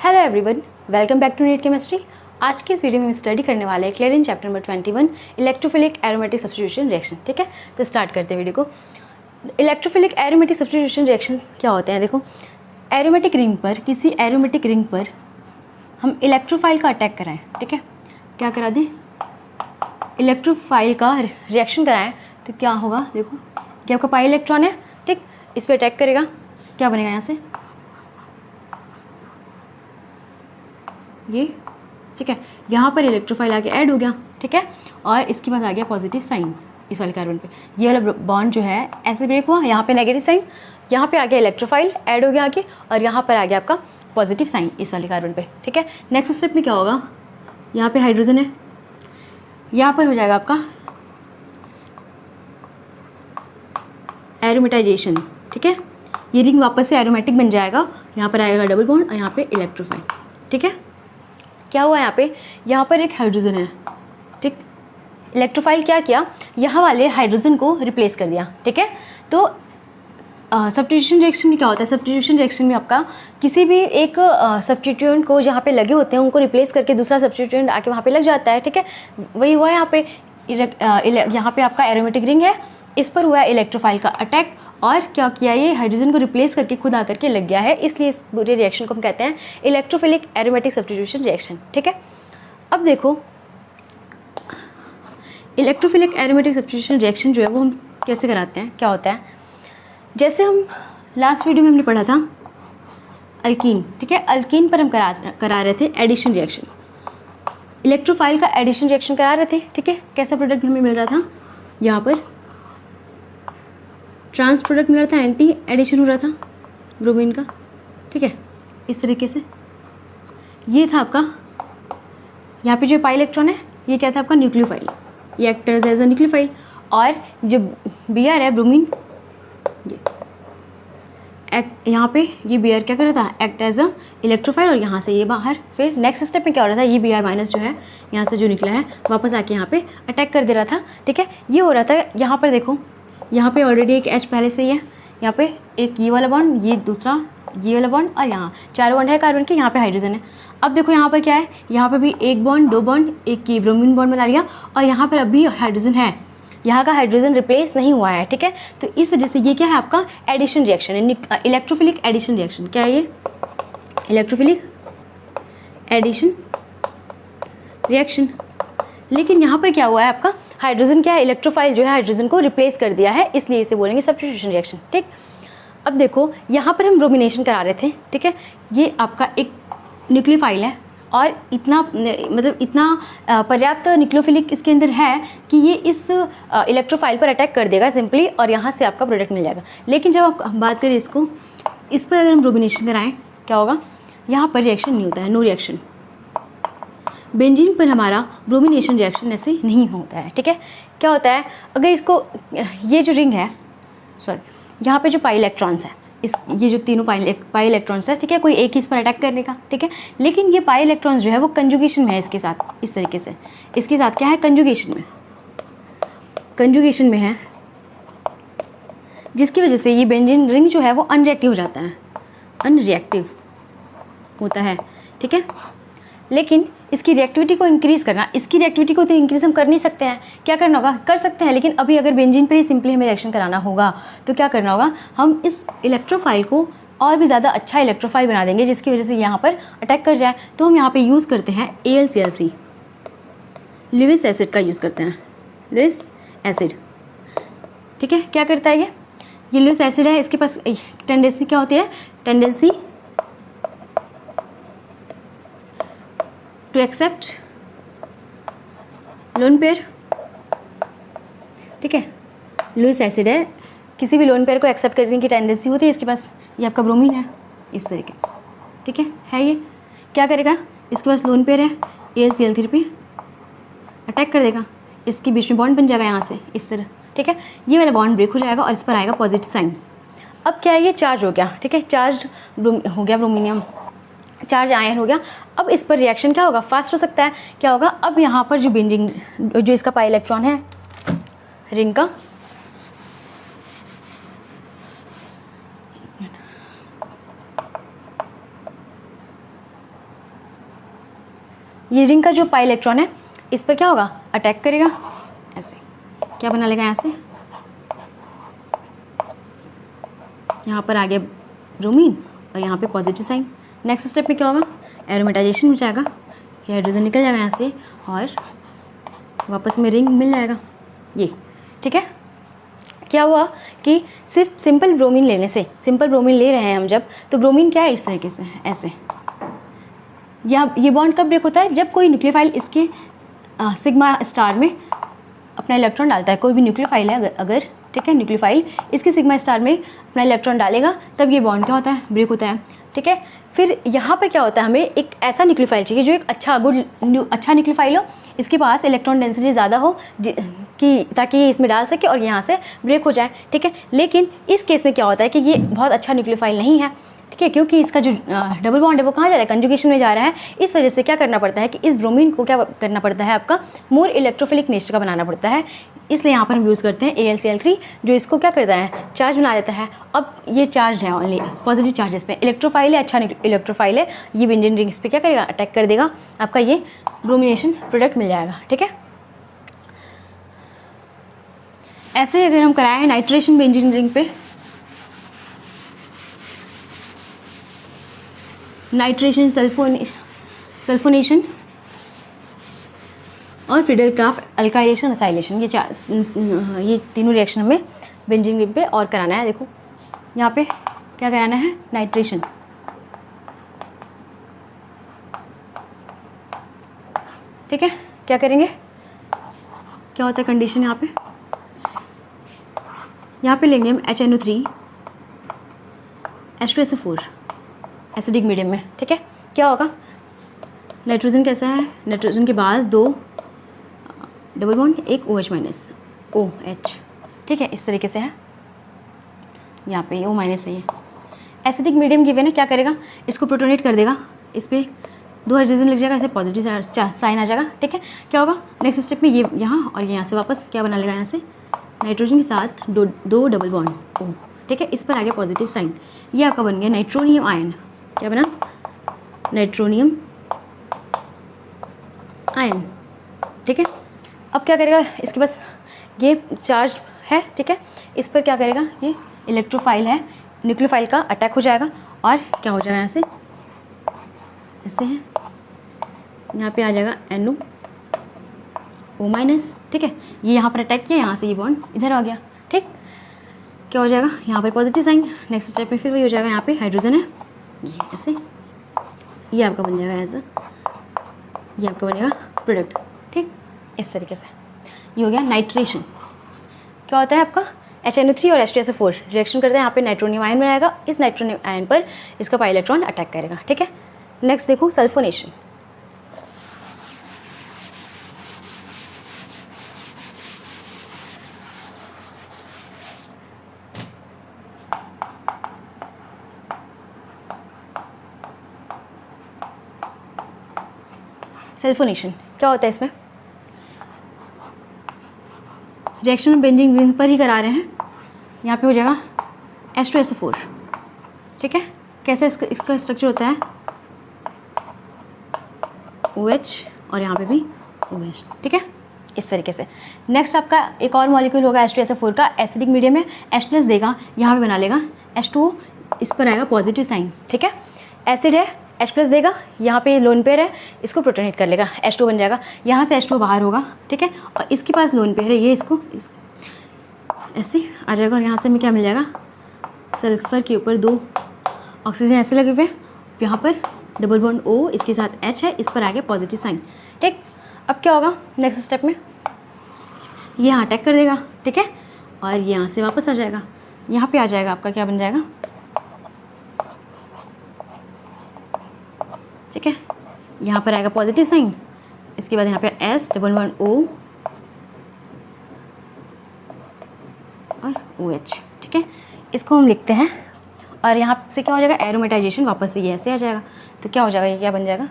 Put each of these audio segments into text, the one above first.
Hello everyone, welcome back to NEET chemistry. आज की इस वीडियो में हम स्टडी करने वाले हैं क्लेरिन chapter number 21 electrophilic aromatic substitution reaction. ठीक है, तो स्टार्ट करते हैं वीडियो को। इलेक्ट्रोफिलिक एरोमेटिक सब्स्टिट्यूशन रिएक्शंस क्या होते हैं? देखो, एरोमेटिक रिंग पर, किसी एरोमेटिक रिंग पर हम इलेक्ट्रोफाइल का अटैक कराएं। ठीक है, क्या करा दें? इलेक्ट्रोफाइल का रिएक्शन कराएं तो क्या होगा? देखो, ये आपका पाई इलेक्ट्रॉन है, ठीक, इस पर अटैक करेगा, क्या बनेगा यहाँ से? ये, ठीक है, यहाँ पर इलेक्ट्रोफाइल आके ऐड हो गया, ठीक है, और इसके पास आ गया पॉजिटिव साइन इस वाले कार्बन पे। ये वाला बॉन्ड जो है ऐसे ब्रेक हुआ, यहाँ पे नेगेटिव साइन, यहाँ पे आ गया इलेक्ट्रोफाइल ऐड हो गया आगे, और यहाँ पर आ गया आपका पॉजिटिव साइन इस वाले कार्बन पे। ठीक है, नेक्स्ट स्टेप में क्या होगा? यहाँ पे हाइड्रोजन है, यहाँ पर हो जाएगा आपका एरोमेटाइजेशन। ठीक है, ये रिंग वापस से एरोमेटिक बन जाएगा, यहाँ पर आएगा डबल बॉन्ड और यहाँ पे इलेक्ट्रोफाइल। ठीक है, क्या हुआ यहाँ पर एक हाइड्रोजन है, ठीक, इलेक्ट्रोफाइल क्या किया? यहाँ वाले हाइड्रोजन को रिप्लेस कर दिया। ठीक है, तो सब्स्टिट्यूशन रिएक्शन में क्या होता है? सब्स्टिट्यूशन रिएक्शन में आपका किसी भी एक सब्स्टिट्यूएंट को जहाँ पे लगे होते हैं उनको रिप्लेस करके दूसरा सब्स्टिट्यूएंट आके वहाँ पे लग जाता है। ठीक है, वही हुआ यहाँ पे। यहाँ पे आपका एरोमेटिक रिंग है, इस पर हुआ है इलेक्ट्रोफाइल का अटैक, और क्या किया? ये हाइड्रोजन को रिप्लेस करके खुद आकर के लग गया है, इसलिए इस पूरे रिएक्शन को हम कहते हैं इलेक्ट्रोफिलिक एरोमेटिक सब्स्टिट्यूशन रिएक्शन। ठीक है, अब देखो, इलेक्ट्रोफिलिक एरोमेटिक सब्स्टिट्यूशन रिएक्शन जो है वो हम कैसे कराते हैं, क्या होता है? जैसे हम लास्ट वीडियो में हमने पढ़ा था अल्कीन। ठीक है, अल्कीन पर हम करा रहे थे एडिशन रिएक्शन, इलेक्ट्रोफाइल का एडिशन रिएक्शन करा रहे थे। ठीक है, कैसा प्रोडक्ट हमें मिल रहा था? यहाँ पर ट्रांस प्रोडक्ट मिल रहा था, एंटी एडिशन हो रहा था ब्रोमीन का। ठीक है, इस तरीके से ये था आपका, यहाँ पे जो पाई इलेक्ट्रॉन है ये क्या था? आपका न्यूक्लियोफाइल, ये एक्ट एज अ न्यूक्लियोफाइल, और जो बी आर है ब्रोमीन, ये यहाँ पे ये बी आर क्या कर रहा था? एक्ट एज अ इलेक्ट्रोफाइल, और यहाँ से ये बाहर। फिर नेक्स्ट स्टेप में क्या हो रहा था? ये बी आर माइनस जो है यहाँ से जो निकला है वापस आके यहाँ पे अटैक कर दे रहा था। ठीक है, ये हो रहा था। यहाँ पर देखो, यहाँ पे ऑलरेडी एक H पहले से ही है, यहाँ पे एक ये वाला बॉन्ड, ये दूसरा ये वाला बॉन्ड, और यहाँ 4 बॉन्ड है कार्बन के, यहाँ पे हाइड्रोजन है। अब देखो यहाँ पर क्या है? यहाँ पर भी एक बॉन्ड, 2 बॉन्ड, एक ये ब्रोमीन बॉन्ड बना लिया, और यहाँ पर अभी हाइड्रोजन है, यहाँ का हाइड्रोजन रिप्लेस नहीं हुआ है। ठीक है, तो इस वजह से ये क्या है? आपका एडिशन रिएक्शन है, इलेक्ट्रोफिलिक एडिशन रिएक्शन। क्या है ये? Electrophilic addition reaction. लेकिन यहाँ पर क्या हुआ है? आपका हाइड्रोजन क्या है? इलेक्ट्रोफाइल जो है हाइड्रोजन को रिप्लेस कर दिया है, इसलिए इसे बोलेंगे सब्स्टिट्यूशन रिएक्शन। ठीक, अब देखो यहाँ पर हम ब्रोमिनेशन करा रहे थे। ठीक है, ये आपका एक न्यूक्लियोफाइल है, और इतना मतलब इतना पर्याप्त न्यूक्लियोफिलिक इसके अंदर है कि ये इस इलेक्ट्रोफाइल पर अटैक कर देगा सिंपली, और यहाँ से आपका प्रोडक्ट मिल जाएगा। लेकिन जब आप बात करें इसको, इस पर अगर हम ब्रोमिनेशन कराएं, क्या होगा? यहाँ पर रिएक्शन नहीं होता है, नो रिएक्शन। बेंजीन पर हमारा ब्रोमिनेशन रिएक्शन ऐसे नहीं होता है। ठीक है, क्या होता है? अगर इसको, ये जो रिंग है, सॉरी, यहाँ पे जो पाई इलेक्ट्रॉन्स है, ये जो तीनों पाई इलेक्ट्रॉन्स है, ठीक है, कोई एक ही इस पर अटैक करने का। ठीक है, लेकिन ये पाई इलेक्ट्रॉन्स जो है वो कंजुगेशन में है इसके साथ, इस तरीके से इसके साथ क्या है? कंजुगेशन में है, जिसकी वजह से ये बेंजीन रिंग जो है वो अनरिएक्टिव हो जाता है, अनरिएक्टिव होता है। ठीक है, लेकिन इसकी रिएक्टिविटी को इंक्रीज़ करना, इसकी रिएक्टिविटी को तो इंक्रीज़ हम कर नहीं सकते हैं। क्या करना होगा? कर सकते हैं, लेकिन अभी अगर बेंजीन पे ही सिंपली हमें रिएक्शन कराना होगा तो क्या करना होगा? हम इस इलेक्ट्रोफाइल को और भी ज़्यादा अच्छा इलेक्ट्रोफाइल बना देंगे, जिसकी वजह से यहाँ पर अटैक कर जाए। तो हम यहाँ पे यूज़ करते हैं AlCl3, लुईस एसिड का यूज़ करते हैं, लुईस एसिड। ठीक है, क्या करता है ये लुईस एसिड है, इसके पास टेंडेंसी क्या होती है? Tendency to accept lone pair. ठीक है, लुईस एसिड है, किसी भी लोन पेयर को एक्सेप्ट करने की टेंडेंसी होती है इसके पास। ये आपका ब्रोमीन है इस तरीके से। ठीक है, ये क्या करेगा? इसके पास लोन पेयर है, AlCl3 पे अटैक कर देगा, इसके बीच में बॉन्ड बन जाएगा यहाँ से इस तरह। ठीक है, ये वाला बॉन्ड ब्रेक हो जाएगा और इस पर आएगा पॉजिटिव साइन। अब क्या है? ये चार्ज हो गया। ठीक है, चार्ज हो गया ब्रोमीनियम, चार्ज आयन हो गया। अब इस पर रिएक्शन क्या होगा? फास्ट हो सकता है। क्या होगा? अब यहाँ पर जो बेंजीन, जो इसका पाई इलेक्ट्रॉन है रिंग का, ये रिंग का जो पाई इलेक्ट्रॉन है इस पर क्या होगा, अटैक करेगा, ऐसे क्या बना लेगा, यहाँ से यहाँ पर आ गया ब्रोमीन और यहाँ पे पॉजिटिव साइन। नेक्स्ट स्टेप में क्या होगा, एरोमेटाइजेशन हो जाएगा, ये हाइड्रोजन निकल जाएगा यहाँ से और वापस में रिंग मिल जाएगा ये। ठीक है, क्या हुआ कि सिर्फ सिंपल ब्रोमीन लेने से, सिंपल ब्रोमीन ले रहे हैं हम जब, तो ब्रोमीन क्या है इस तरीके से ऐसे, या ये बॉन्ड कब ब्रेक होता है, जब कोई न्यूक्लियोफाइल इसके सिग्मा स्टार में अपना इलेक्ट्रॉन डालता है। कोई भी न्यूक्लियोफाइल है अगर, ठीक है, न्यूक्लियोफाइल इसके सिग्मा स्टार में अपना इलेक्ट्रॉन डालेगा तब ये बॉन्ड क्या होता है, ब्रेक होता है। ठीक है, फिर यहाँ पर क्या होता है, हमें एक ऐसा न्यूक्लियोफाइल चाहिए जो एक अच्छा अच्छा न्यूक्लियोफाइल हो, इसके पास इलेक्ट्रॉन डेंसिटी ज़्यादा हो कि ताकि ये इसमें डाल सके और यहाँ से ब्रेक हो जाए। ठीक है, लेकिन इस केस में क्या होता है कि ये बहुत अच्छा न्यूक्लियोफाइल नहीं है। ठीक है, क्योंकि इसका जो डबल बॉन्ड है वो कहाँ जा रहा है, कंजुगेशन में जा रहा है। इस वजह से क्या करना पड़ता है कि इस ब्रोमीन को क्या करना पड़ता है, आपका मोर इलेक्ट्रोफिलिक नेचर का बनाना पड़ता है। इसलिए यहाँ पर हम यूज़ करते हैं AlCl3 जो इसको क्या करता है, चार्ज बना देता है। अब ये चार्ज है ओनली पॉजिटिव चार्जेस पे, इलेक्ट्रोफाइल है, अच्छा इलेक्ट्रोफाइल है, ये बेंजीन रिंग्स पे क्या करेगा, अटैक कर देगा, आपका ये ब्रोमिनेशन प्रोडक्ट मिल जाएगा। ठीक है, ऐसे अगर हम कराएं नाइट्रेशन बेंजीन रिंग पे, नाइट्रेशन, सल्फोनेशन और फ्रीडल क्राफ्ट अल्काइलेशन, असाइलेशन, ये तीनों रिएक्शन हमें बेंजीन रिंग पे और कराना है। देखो यहाँ पे क्या कराना है, नाइट्रेशन। ठीक है, क्या करेंगे, क्या होता है कंडीशन यहाँ पे लेंगे हम HNO3 H2SO4 एसिडिक मीडियम में। ठीक है, क्या होगा, नाइट्रोजन कैसा है, नाइट्रोजन के पास 2 डबल बॉन्ड, एक OH माइनस OH। ठीक है, इस तरीके से है, यहाँ पे O माइनस है ये। एसिडिक मीडियम गिवन है, क्या करेगा, इसको प्रोटोनेट कर देगा, इस पर 2 हाइड्रोजन लग जाएगा, ऐसे पॉजिटिव साइन आ जाएगा। ठीक है, क्या होगा, नेक्स्ट स्टेप में ये यहाँ और यहाँ से वापस क्या बना लेगा, यहाँ से नाइट्रोजन के साथ दो डबल बॉन्ड O। ठीक है, इस पर आ गया पॉजिटिव साइन, ये आपका बन गया नाइट्रोनियम आयन। क्या बना, नाइट्रोनियम आयन। ठीक है, अब क्या करेगा, इसके पास ये चार्ज है। ठीक है, इस पर क्या करेगा, ये इलेक्ट्रोफाइल है, न्यूक्लियोफाइल का अटैक हो जाएगा और क्या हो जाएगा, यहाँ से ऐसे है, यहाँ पे आ जाएगा NO माइनस। ठीक है, ये यहाँ पर अटैक किया, यहाँ से ये बॉन्ड इधर आ गया। ठीक, क्या हो जाएगा, यहाँ पर पॉजिटिव साइन। नेक्स्ट स्टेप में फिर वही हो जाएगा, यहाँ पे हाइड्रोजन है, ये ऐसे, ये आपका बन जाएगा ऐसा, ये आपका बनेगा प्रोडक्ट। ठीक, इस तरीके से ये हो गया नाइट्रेशन। क्या होता है आपका, HNO3 और H2SO4 रिएक्शन करते हैं, यहाँ पे नाइट्रोनियम आयन बनाएगा, इस नाइट्रोनियम आयन पर इसका पाई इलेक्ट्रॉन अटैक करेगा। ठीक है, नेक्स्ट देखो सल्फोनेशन। सल्फोनेशन क्या होता है, इसमें रिएक्शन हम बेंजीन रिंग पर ही करा रहे हैं। यहाँ पे हो जाएगा H2SO4। ठीक है, कैसे इसका स्ट्रक्चर होता है, OH और यहाँ पे भी OH। ठीक है, इस तरीके से। नेक्स्ट आपका एक और मॉलिक्यूल होगा H2SO4 का, एसिडिक मीडियम में H+ देगा, यहाँ पे बना लेगा H2O, इस पर आएगा पॉजिटिव साइन। ठीक है, एसिड है, H+ देगा, यहाँ पे लोन पेयर है, इसको प्रोटोनेट कर लेगा, H2 बन जाएगा, यहाँ से H2 बाहर होगा। ठीक है, और इसके पास लोन पेयर है, ये इसको ऐसे आ जाएगा और यहाँ से हमें क्या मिल जाएगा, सल्फर के ऊपर 2 ऑक्सीजन ऐसे लगे हुए, यहाँ पर डबल बॉन्ड O, इसके साथ H है, इस पर आ गया पॉजिटिव साइन। ठीक, अब क्या होगा, नेक्स्ट स्टेप में ये यहाँ अटैक कर देगा। ठीक है, और ये यहाँ से वापस आ जाएगा, यहाँ पे आ जाएगा आपका क्या बन जाएगा। ठीक है, यहाँ पर आएगा पॉजिटिव साइन, इसके बाद यहाँ पे S डबल बॉन्ड O और OH। ठीक है, इसको हम लिखते हैं और यहाँ से क्या हो जाएगा, एरोमेटाइजेशन, वापस से ये ऐसे आ जाएगा, तो क्या हो जाएगा, ये क्या बन जाएगा,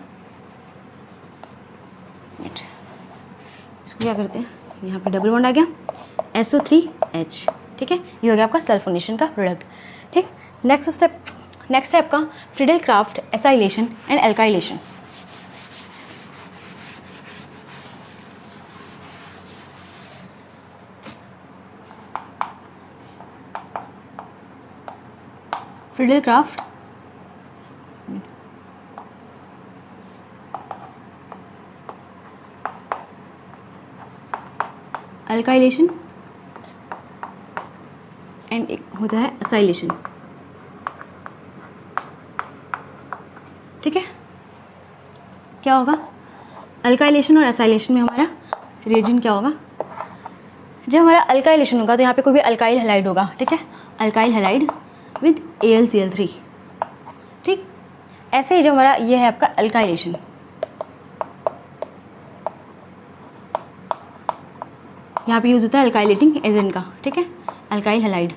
इसको क्या करते हैं, यहाँ पे डबल बॉन्ड आ गया, SO3H। ठीक है, ये हो गया आपका सल्फोनेशन का प्रोडक्ट। ठीक, नेक्स्ट है आपका Friedel Crafts acylation and alkylation. Friedel Crafts alkylation and एक होता है असाइलेशन। ठीक है, क्या होगा अल्काइलेशन और असाइलेशन में हमारा रिएजेंट क्या होगा? जब हमारा अल्काइलेशन होगा तो यहाँ पे कोई भी अल्काइल हैलाइड होगा। ठीक है, अल्काइल हैलाइड विद AlCl3। ठीक, ऐसे ही जो हमारा ये है आपका अल्काइलेशन, यहाँ पे यूज़ होता है अल्काइलेटिंग एजेंट का। ठीक है, अल्काइल हैलाइड।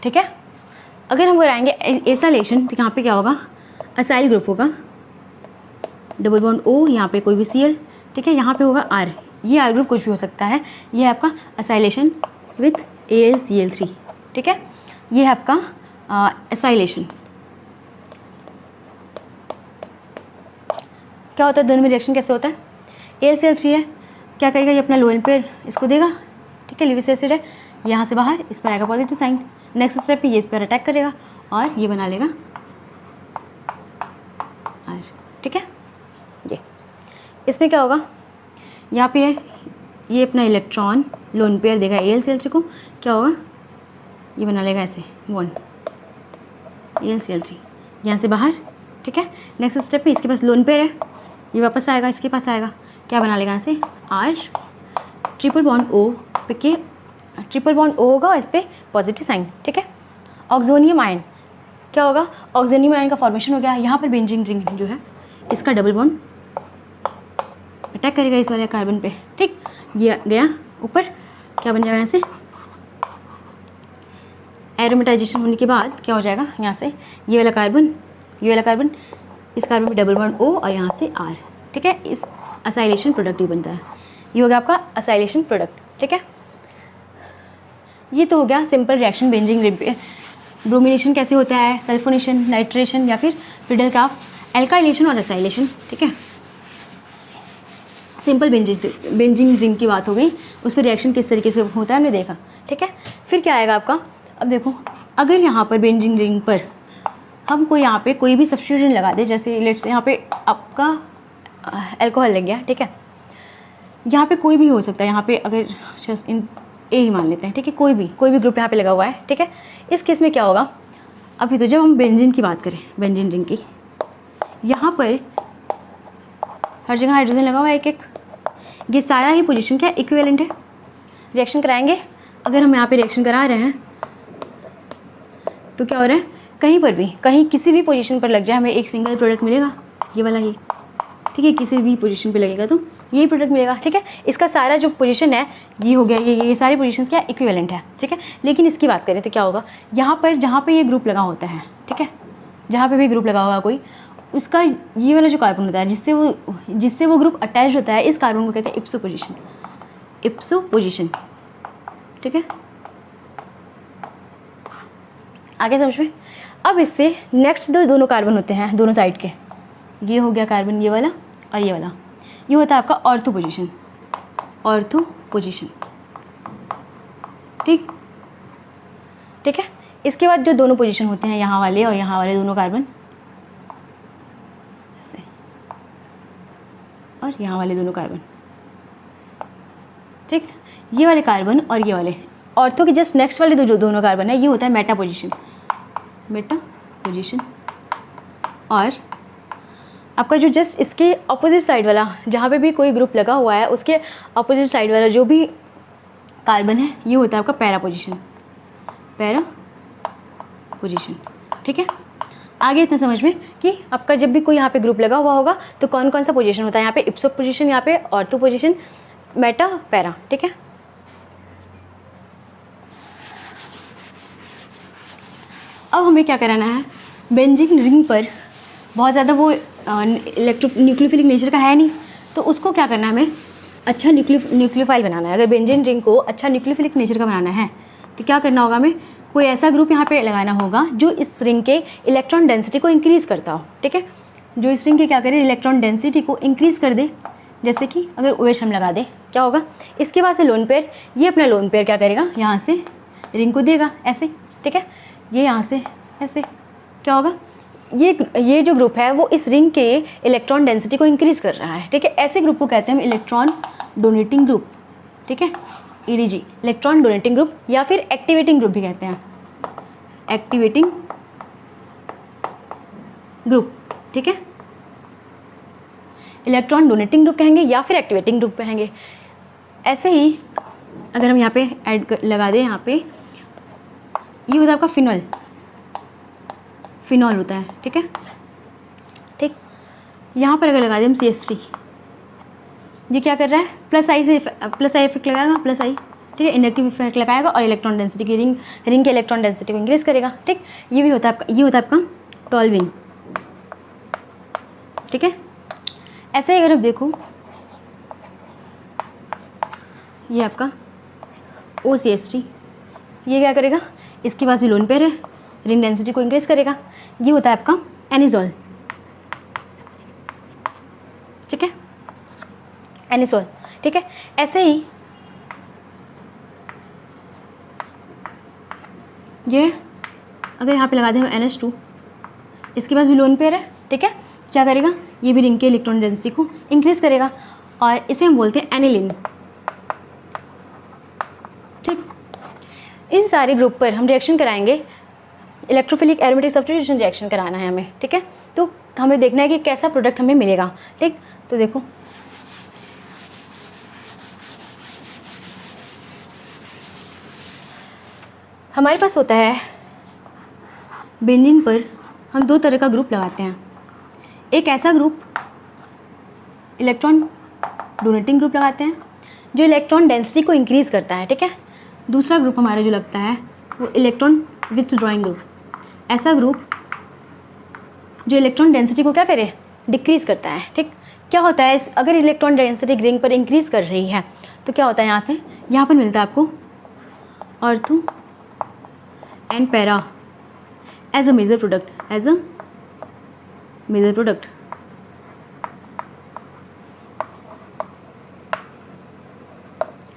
ठीक है, अगर हम कराएंगे एसाइलेशन तो यहाँ पे क्या होगा? असाइल ग्रुप होगा, डबल बॉन्ड O, यहाँ पे कोई भी Cl। ठीक है, यहाँ पे होगा R, ये R ग्रुप कुछ भी हो सकता है। ये है आपका असाइलेशन विथ AlCl3। ठीक है, ये है आपका एसाइलेशन। क्या होता है दोनों में रिएक्शन कैसे होता है? AlCl3 है, क्या करेगा? ये अपना लोन पेयर इसको देगा। ठीक है, लिविक एसिड है, यहाँ से बाहर इस पर आएगा पॉजिटिव साइन। नेक्स्ट स्टेप पे ये इस पर अटैक करेगा और ये बना लेगा R। ठीक है, ये इसमें क्या होगा? यहाँ पे है ये अपना इलेक्ट्रॉन लोन पेयर देगा AlCl3 को, क्या होगा? ये बना लेगा ऐसे बॉन्ड AlCl3 यहाँ से बाहर। ठीक है, नेक्स्ट स्टेप पे इसके पास लोन पेयर है, ये वापस आएगा इसके पास आएगा, क्या बना लेगा ऐसे R, ट्रिपल बॉन्ड O पे के, ट्रिपल बॉन्ड O होगा और इस पर पॉजिटिव साइन। ठीक है, ऑक्सोनियम आयन क्या होगा? ऑक्सोनियम आयन का फॉर्मेशन हो गया। यहाँ पर बेंजीन रिंग जो है इसका डबल बॉन्ड अटैक करेगा इस वाले कार्बन पे। ठीक, ये गया ऊपर, क्या बन जाएगा? यहाँ से एरोमेटाइजेशन होने के बाद क्या हो जाएगा? यहाँ से ये वाला कार्बन, ये वाला कार्बन, इस कार्बन पे डबल बॉन्ड O और यहाँ से R। ठीक है, इस असाइलेशन प्रोडक्ट ही बनता है। ये हो गया आपका असाइलेशन प्रोडक्ट। ठीक है, ये तो हो गया सिंपल रिएक्शन बेंजीन रिंग पे। ब्रोमिनेशन कैसे होता है, सल्फोनेशन, नाइट्रेशन या फिर फिडेलक्राफ्ट, एल्काइलेशन और असाइलेशन। ठीक है, सिंपल बेंजीन रिंग की बात हो गई, उस पर रिएक्शन किस तरीके से होता है हमने देखा। ठीक है, फिर क्या आएगा आपका? अब देखो, अगर यहाँ पर बेंजीन रिंग पर हम कोई यहाँ पे कोई भी सब्स्टिट्यूशन लगा दे, जैसे लेट्स से यहाँ पे आपका अल्कोहल लग गया। ठीक है, यहाँ पे कोई भी हो सकता है, यहाँ पे अगर जस्ट इन ए ही मान लेते हैं। ठीक है, कोई भी ग्रुप यहाँ पे लगा हुआ है। ठीक है, इस केस में क्या होगा? अभी तो जब हम बेंजीन की बात करें, बेंजीन रिंग की, यहाँ पर हर जगह हाइड्रोजन लगा हुआ है एक एक, ये सारा ही पोजीशन क्या इक्विवेलेंट है। रिएक्शन कराएंगे, अगर हम यहाँ पे रिएक्शन करा रहे हैं तो क्या हो रहा है? कहीं पर भी, कहीं किसी भी पोजीशन पर लग जाए हमें एक सिंगल प्रोडक्ट मिलेगा, ये वाला ही। ठीक है, किसी भी पोजीशन पे लगेगा तो यही प्रोडक्ट मिलेगा। ठीक है, इसका सारा जो पोजीशन है ये हो गया, ये सारे पोजीशंस क्या इक्विवेलेंट है। ठीक है, लेकिन इसकी बात करें तो क्या होगा? यहाँ पर जहाँ पे ये ग्रुप लगा होता है, ठीक है, जहाँ पे भी ग्रुप लगा होगा कोई, उसका ये वाला जो कार्बन होता है जिससे वो ग्रुप अटैच होता है, इस कार्बन को कहते हैं इप्सो पोजीशन। इप्सो पोजीशन। ठीक है, आगे समझ में? अब इससे नेक्स्ट दोनों कार्बन होते हैं दोनों साइड के, ये हो गया कार्बन ये वाला और ये वाला, ये होता है आपका ऑर्थो पोजीशन। Ortho position. ठीक, ठीक है, इसके बाद जो दोनों पोजीशन होते हैं, यहाँ वाले और यहाँ वाले दोनों कार्बन, ऐसे, और यहाँ वाले दोनों कार्बन। ठीक, ये वाले कार्बन और ये वाले ऑर्थो के जस्ट नेक्स्ट वाले जो दोनों कार्बन है, ये होता है मेटा पोजीशन। Meta position. और आपका जो जस्ट इसके अपोजिट साइड वाला, जहाँ पे भी कोई ग्रुप लगा हुआ है उसके अपोजिट साइड वाला जो भी कार्बन है, ये होता है आपका पैरा पोजीशन। Para position. ठीक है, आगे इतना समझ में कि आपका जब भी कोई यहाँ पे ग्रुप लगा हुआ होगा तो कौन कौन सा पोजीशन होता है। यहाँ पे इप्सो पोजीशन, यहाँ पे ऑर्थो पोजीशन, मेटा, पैरा। ठीक है, अब हमें क्या कराना है? बेंजीन रिंग पर बहुत ज़्यादा वो न्यूक्लियोफिलिक नेचर का है नहीं, तो उसको क्या करना है? हमें अच्छा न्यूक्लियोफाइल बनाना है। अगर बेंजीन रिंग को अच्छा न्यूक्लियोफिलिक नेचर का बनाना है तो क्या करना होगा? हमें कोई ऐसा ग्रुप यहाँ पे लगाना होगा जो इस रिंग के इलेक्ट्रॉन डेंसिटी को इंक्रीज़ करता हो। ठीक है, जो इस रिंग के क्या करे? इलेक्ट्रॉन डेंसिटी को इंक्रीज़ कर दे। जैसे कि अगर OH हम लगा दे, क्या होगा? इसके पास है लोन पेयर, ये अपना लोन पेयर क्या करेगा? यहाँ से रिंग को देगा ऐसे। ठीक है, ये यहाँ से ऐसे क्या होगा, ये जो ग्रुप है वो इस रिंग के इलेक्ट्रॉन डेंसिटी को इंक्रीज कर रहा है, ठीक है। ऐसे ग्रुप को कहते हैं हम इलेक्ट्रॉन डोनेटिंग ग्रुप, ठीक है, EDG, इलेक्ट्रॉन डोनेटिंग ग्रुप, या फिर एक्टिवेटिंग ग्रुप भी कहते हैं, एक्टिवेटिंग ग्रुप, ठीक है। इलेक्ट्रॉन डोनेटिंग ग्रुप कहेंगे या फिर एक्टिवेटिंग ग्रुप कहेंगे। ऐसे ही अगर हम यहाँ पे लगा दें, यहाँ पे ये होता है आपका फिनॉल, फिनॉल होता है, ठीक है, ठीक। यहाँ पर अगर लगा दें हम CH3, ये क्या कर रहा है, प्लस आई इफेक्ट लगाएगा, प्लस आई, ठीक है, इंडक्टिव इफेक्ट लगाएगा और इलेक्ट्रॉन डेंसिटी की रिंग के इलेक्ट्रॉन डेंसिटी को इंक्रीज करेगा, ठीक। ये भी होता है आपका, ये होता है आपका टॉल्विंग, ठीक है। ऐसे ही अगर आप देखो, ये आपका OCH3, ये क्या करेगा, इसके पास भी लोन पेयर है, रिंग डेंसिटी को इंक्रीज करेगा। ये होता है आपका एनिसोल, ठीक है, एनिसोल, ठीक है। ऐसे ही ये अगर यहाँ पे लगा दें NH2, इसके पास भी लोन पेयर है, ठीक है, क्या करेगा, ये भी रिंग के इलेक्ट्रॉन डेंसिटी को इंक्रीज करेगा और इसे हम बोलते हैं एनिलीन, ठीक। इन सारे ग्रुप पर हम रिएक्शन कराएंगे, इलेक्ट्रोफिलिक एरोमेटिक सब्स्टिट्यूशन रिएक्शन कराना है हमें, ठीक है। तो हमें देखना है कि कैसा प्रोडक्ट हमें मिलेगा, ठीक। तो देखो हमारे पास होता है बेंजीन पर हम दो तरह का ग्रुप लगाते हैं। एक ऐसा ग्रुप इलेक्ट्रॉन डोनेटिंग ग्रुप लगाते हैं जो इलेक्ट्रॉन डेंसिटी को इंक्रीज़ करता है, ठीक है। दूसरा ग्रुप हमारा जो लगता है वो इलेक्ट्रॉन विथड्रॉइंग ग्रुप, ऐसा ग्रुप जो इलेक्ट्रॉन डेंसिटी को क्या करे, डिक्रीज़ करता है, ठीक। क्या होता है, अगर इलेक्ट्रॉन डेंसिटी रिंग पर इंक्रीज़ कर रही है तो क्या होता है, यहाँ पर मिलता है आपको ortho and para as a major product, as a major product,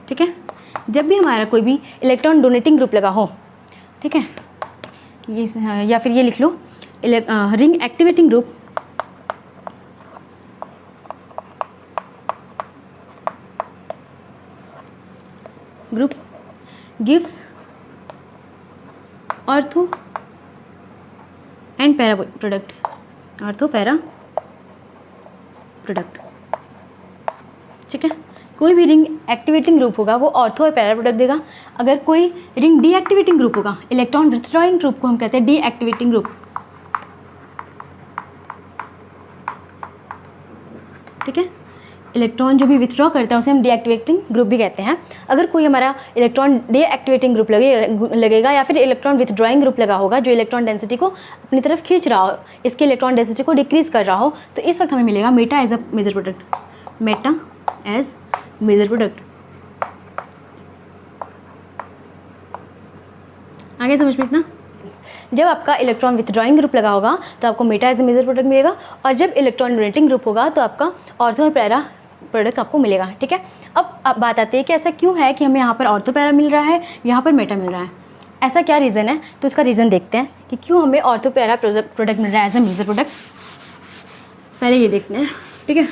ठीक है। जब भी हमारा कोई भी इलेक्ट्रॉन डोनेटिंग ग्रुप लगा हो, ठीक है, ये या फिर ये लिख लो ring activating group gives ortho and para product, ortho para product, ठीक है। कोई भी रिंग एक्टिवेटिंग ग्रुप होगा वो ऑर्थो और पैरा प्रोडक्ट देगा। अगर कोई रिंग डीएक्टिवेटिंग ग्रुप होगा, इलेक्ट्रॉन विथड्रॉइंग ग्रुप को हम कहते हैं डीएक्टिवेटिंग ग्रुप, ठीक है। इलेक्ट्रॉन जो भी विथड्रॉ करता है उसे हम डीएक्टिवेटिंग ग्रुप भी कहते हैं। अगर कोई हमारा इलेक्ट्रॉन डीएक्टिवेटिंग ग्रुप लगेगा या फिर इलेक्ट्रॉन विथड्रॉइंग ग्रुप लगा होगा जो इलेक्ट्रॉन डेंसिटी को अपनी तरफ खींच रहा हो, इसके इलेक्ट्रॉन डेंसिटी को डिक्रीज कर रहा हो, तो इस वक्त हमें मिलेगा meta as a major product, meta as major product. आगे समझ में इतना। जब आपका इलेक्ट्रॉन विथड्रॉइंग ग्रुप लगा होगा तो आपको meta as a major product मिलेगा, और जब इलेक्ट्रॉन डोनेटिंग ग्रुप होगा तो आपका ऑर्थो और पैरा प्रोडक्ट आपको मिलेगा, ठीक है। अब बात आती है कि ऐसा क्यों है कि हमें यहाँ पर ऑर्थो पैरा मिल रहा है, यहाँ पर मेटा मिल रहा है, ऐसा क्या रीज़न है। तो इसका रीज़न देखते हैं कि क्यों हमें ऑर्थो पैरा प्रोडक्ट मिल रहा है एज ए मेजर प्रोडक्ट। पहले ये देखते हैं, ठीक है।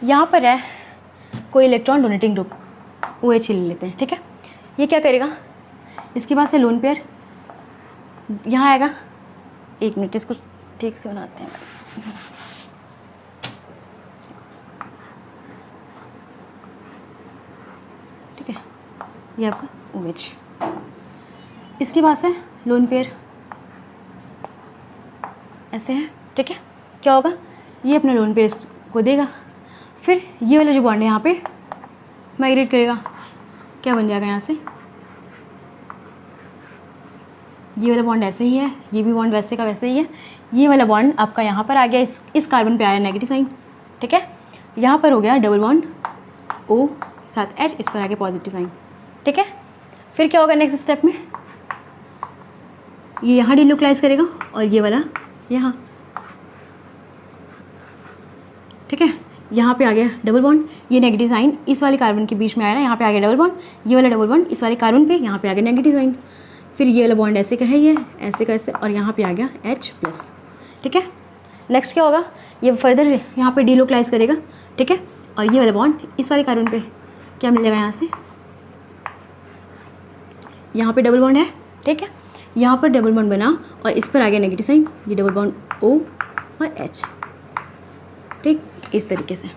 यहाँ पर है कोई इलेक्ट्रॉन डोनेटिंग ग्रुप OH ले लेते हैं, ठीक है। ये क्या करेगा, इसके पास है लोन पेयर, यहाँ आएगा, एक मिनट इसको ठीक से बनाते हैं, ठीक है। ये आपका OH, इसके पास है लोन पेयर, ऐसे है, ठीक है। क्या होगा, ये अपने लोन पेयर को देगा, फिर ये वाला जो बॉन्ड है यहाँ पे माइग्रेट करेगा, क्या बन जाएगा यहाँ से, ये वाला बॉन्ड ऐसे ही है, ये भी बॉन्ड वैसे का वैसे ही है, ये वाला बॉन्ड आपका यहाँ पर आ गया, इस कार्बन पे आया नेगेटिव साइन, ठीक है। यहाँ पर हो गया डबल बॉन्ड O साथ H, इस पर आ गया पॉजिटिव साइन, ठीक है। फिर क्या होगा नेक्स्ट स्टेप में, ये यहाँ डिलोकलाइज करेगा और ये वाला यहाँ, ठीक है। यहाँ पे आ गया डबल बॉन्ड, ये नेगेटिव साइन इस वाले कार्बन के बीच में आया ना, यहाँ पे आ गया डबल बॉन्ड, ये वाला डबल बॉन्ड इस वाले कार्बन पे, यहाँ पे आ गया नेगेटिव साइन, फिर ये वाला बॉन्ड ऐसे का है, ये ऐसे का ऐसे, और यहाँ पे आ गया H+। ठीक है, नेक्स्ट क्या होगा, ये फर्दर यहाँ पे डीलोकलाइज करेगा। ठीक है, और ये वाला बॉन्ड इस वाले कार्बन पे क्या मिलेगा, यहाँ से यहाँ पे डबल बॉन्ड है। ठीक है, यहाँ पर डबल बॉन्ड बना और इस पर आ गया नेगेटिव साइन, ये डबल बॉन्ड O और H। ठीक, इस तरीके से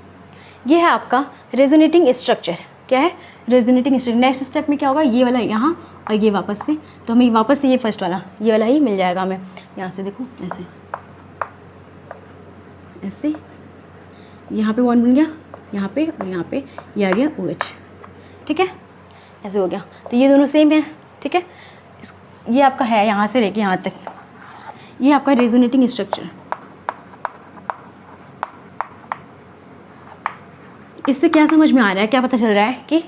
ये है आपका रेजोनेटिंग स्ट्रक्चर। क्या है, रेजोनेटिंग स्ट्रक्चर। नेक्स्ट स्टेप में क्या होगा, ये वाला यहाँ और ये वापस से, तो हमें वापस से ये फर्स्ट वाला ये वाला ही मिल जाएगा हमें। यहाँ से देखो ऐसे ऐसे, यहाँ पे बॉन्ड बन गया, यहाँ पे और यहाँ पे ये आ गया OH। ठीक है, ऐसे हो गया, तो ये दोनों सेम है। ठीक है, ये आपका है यहाँ से लेके यहाँ तक, ये आपका रेजोनेटिंग स्ट्रक्चर। इससे क्या समझ में आ रहा है, क्या पता चल रहा है कि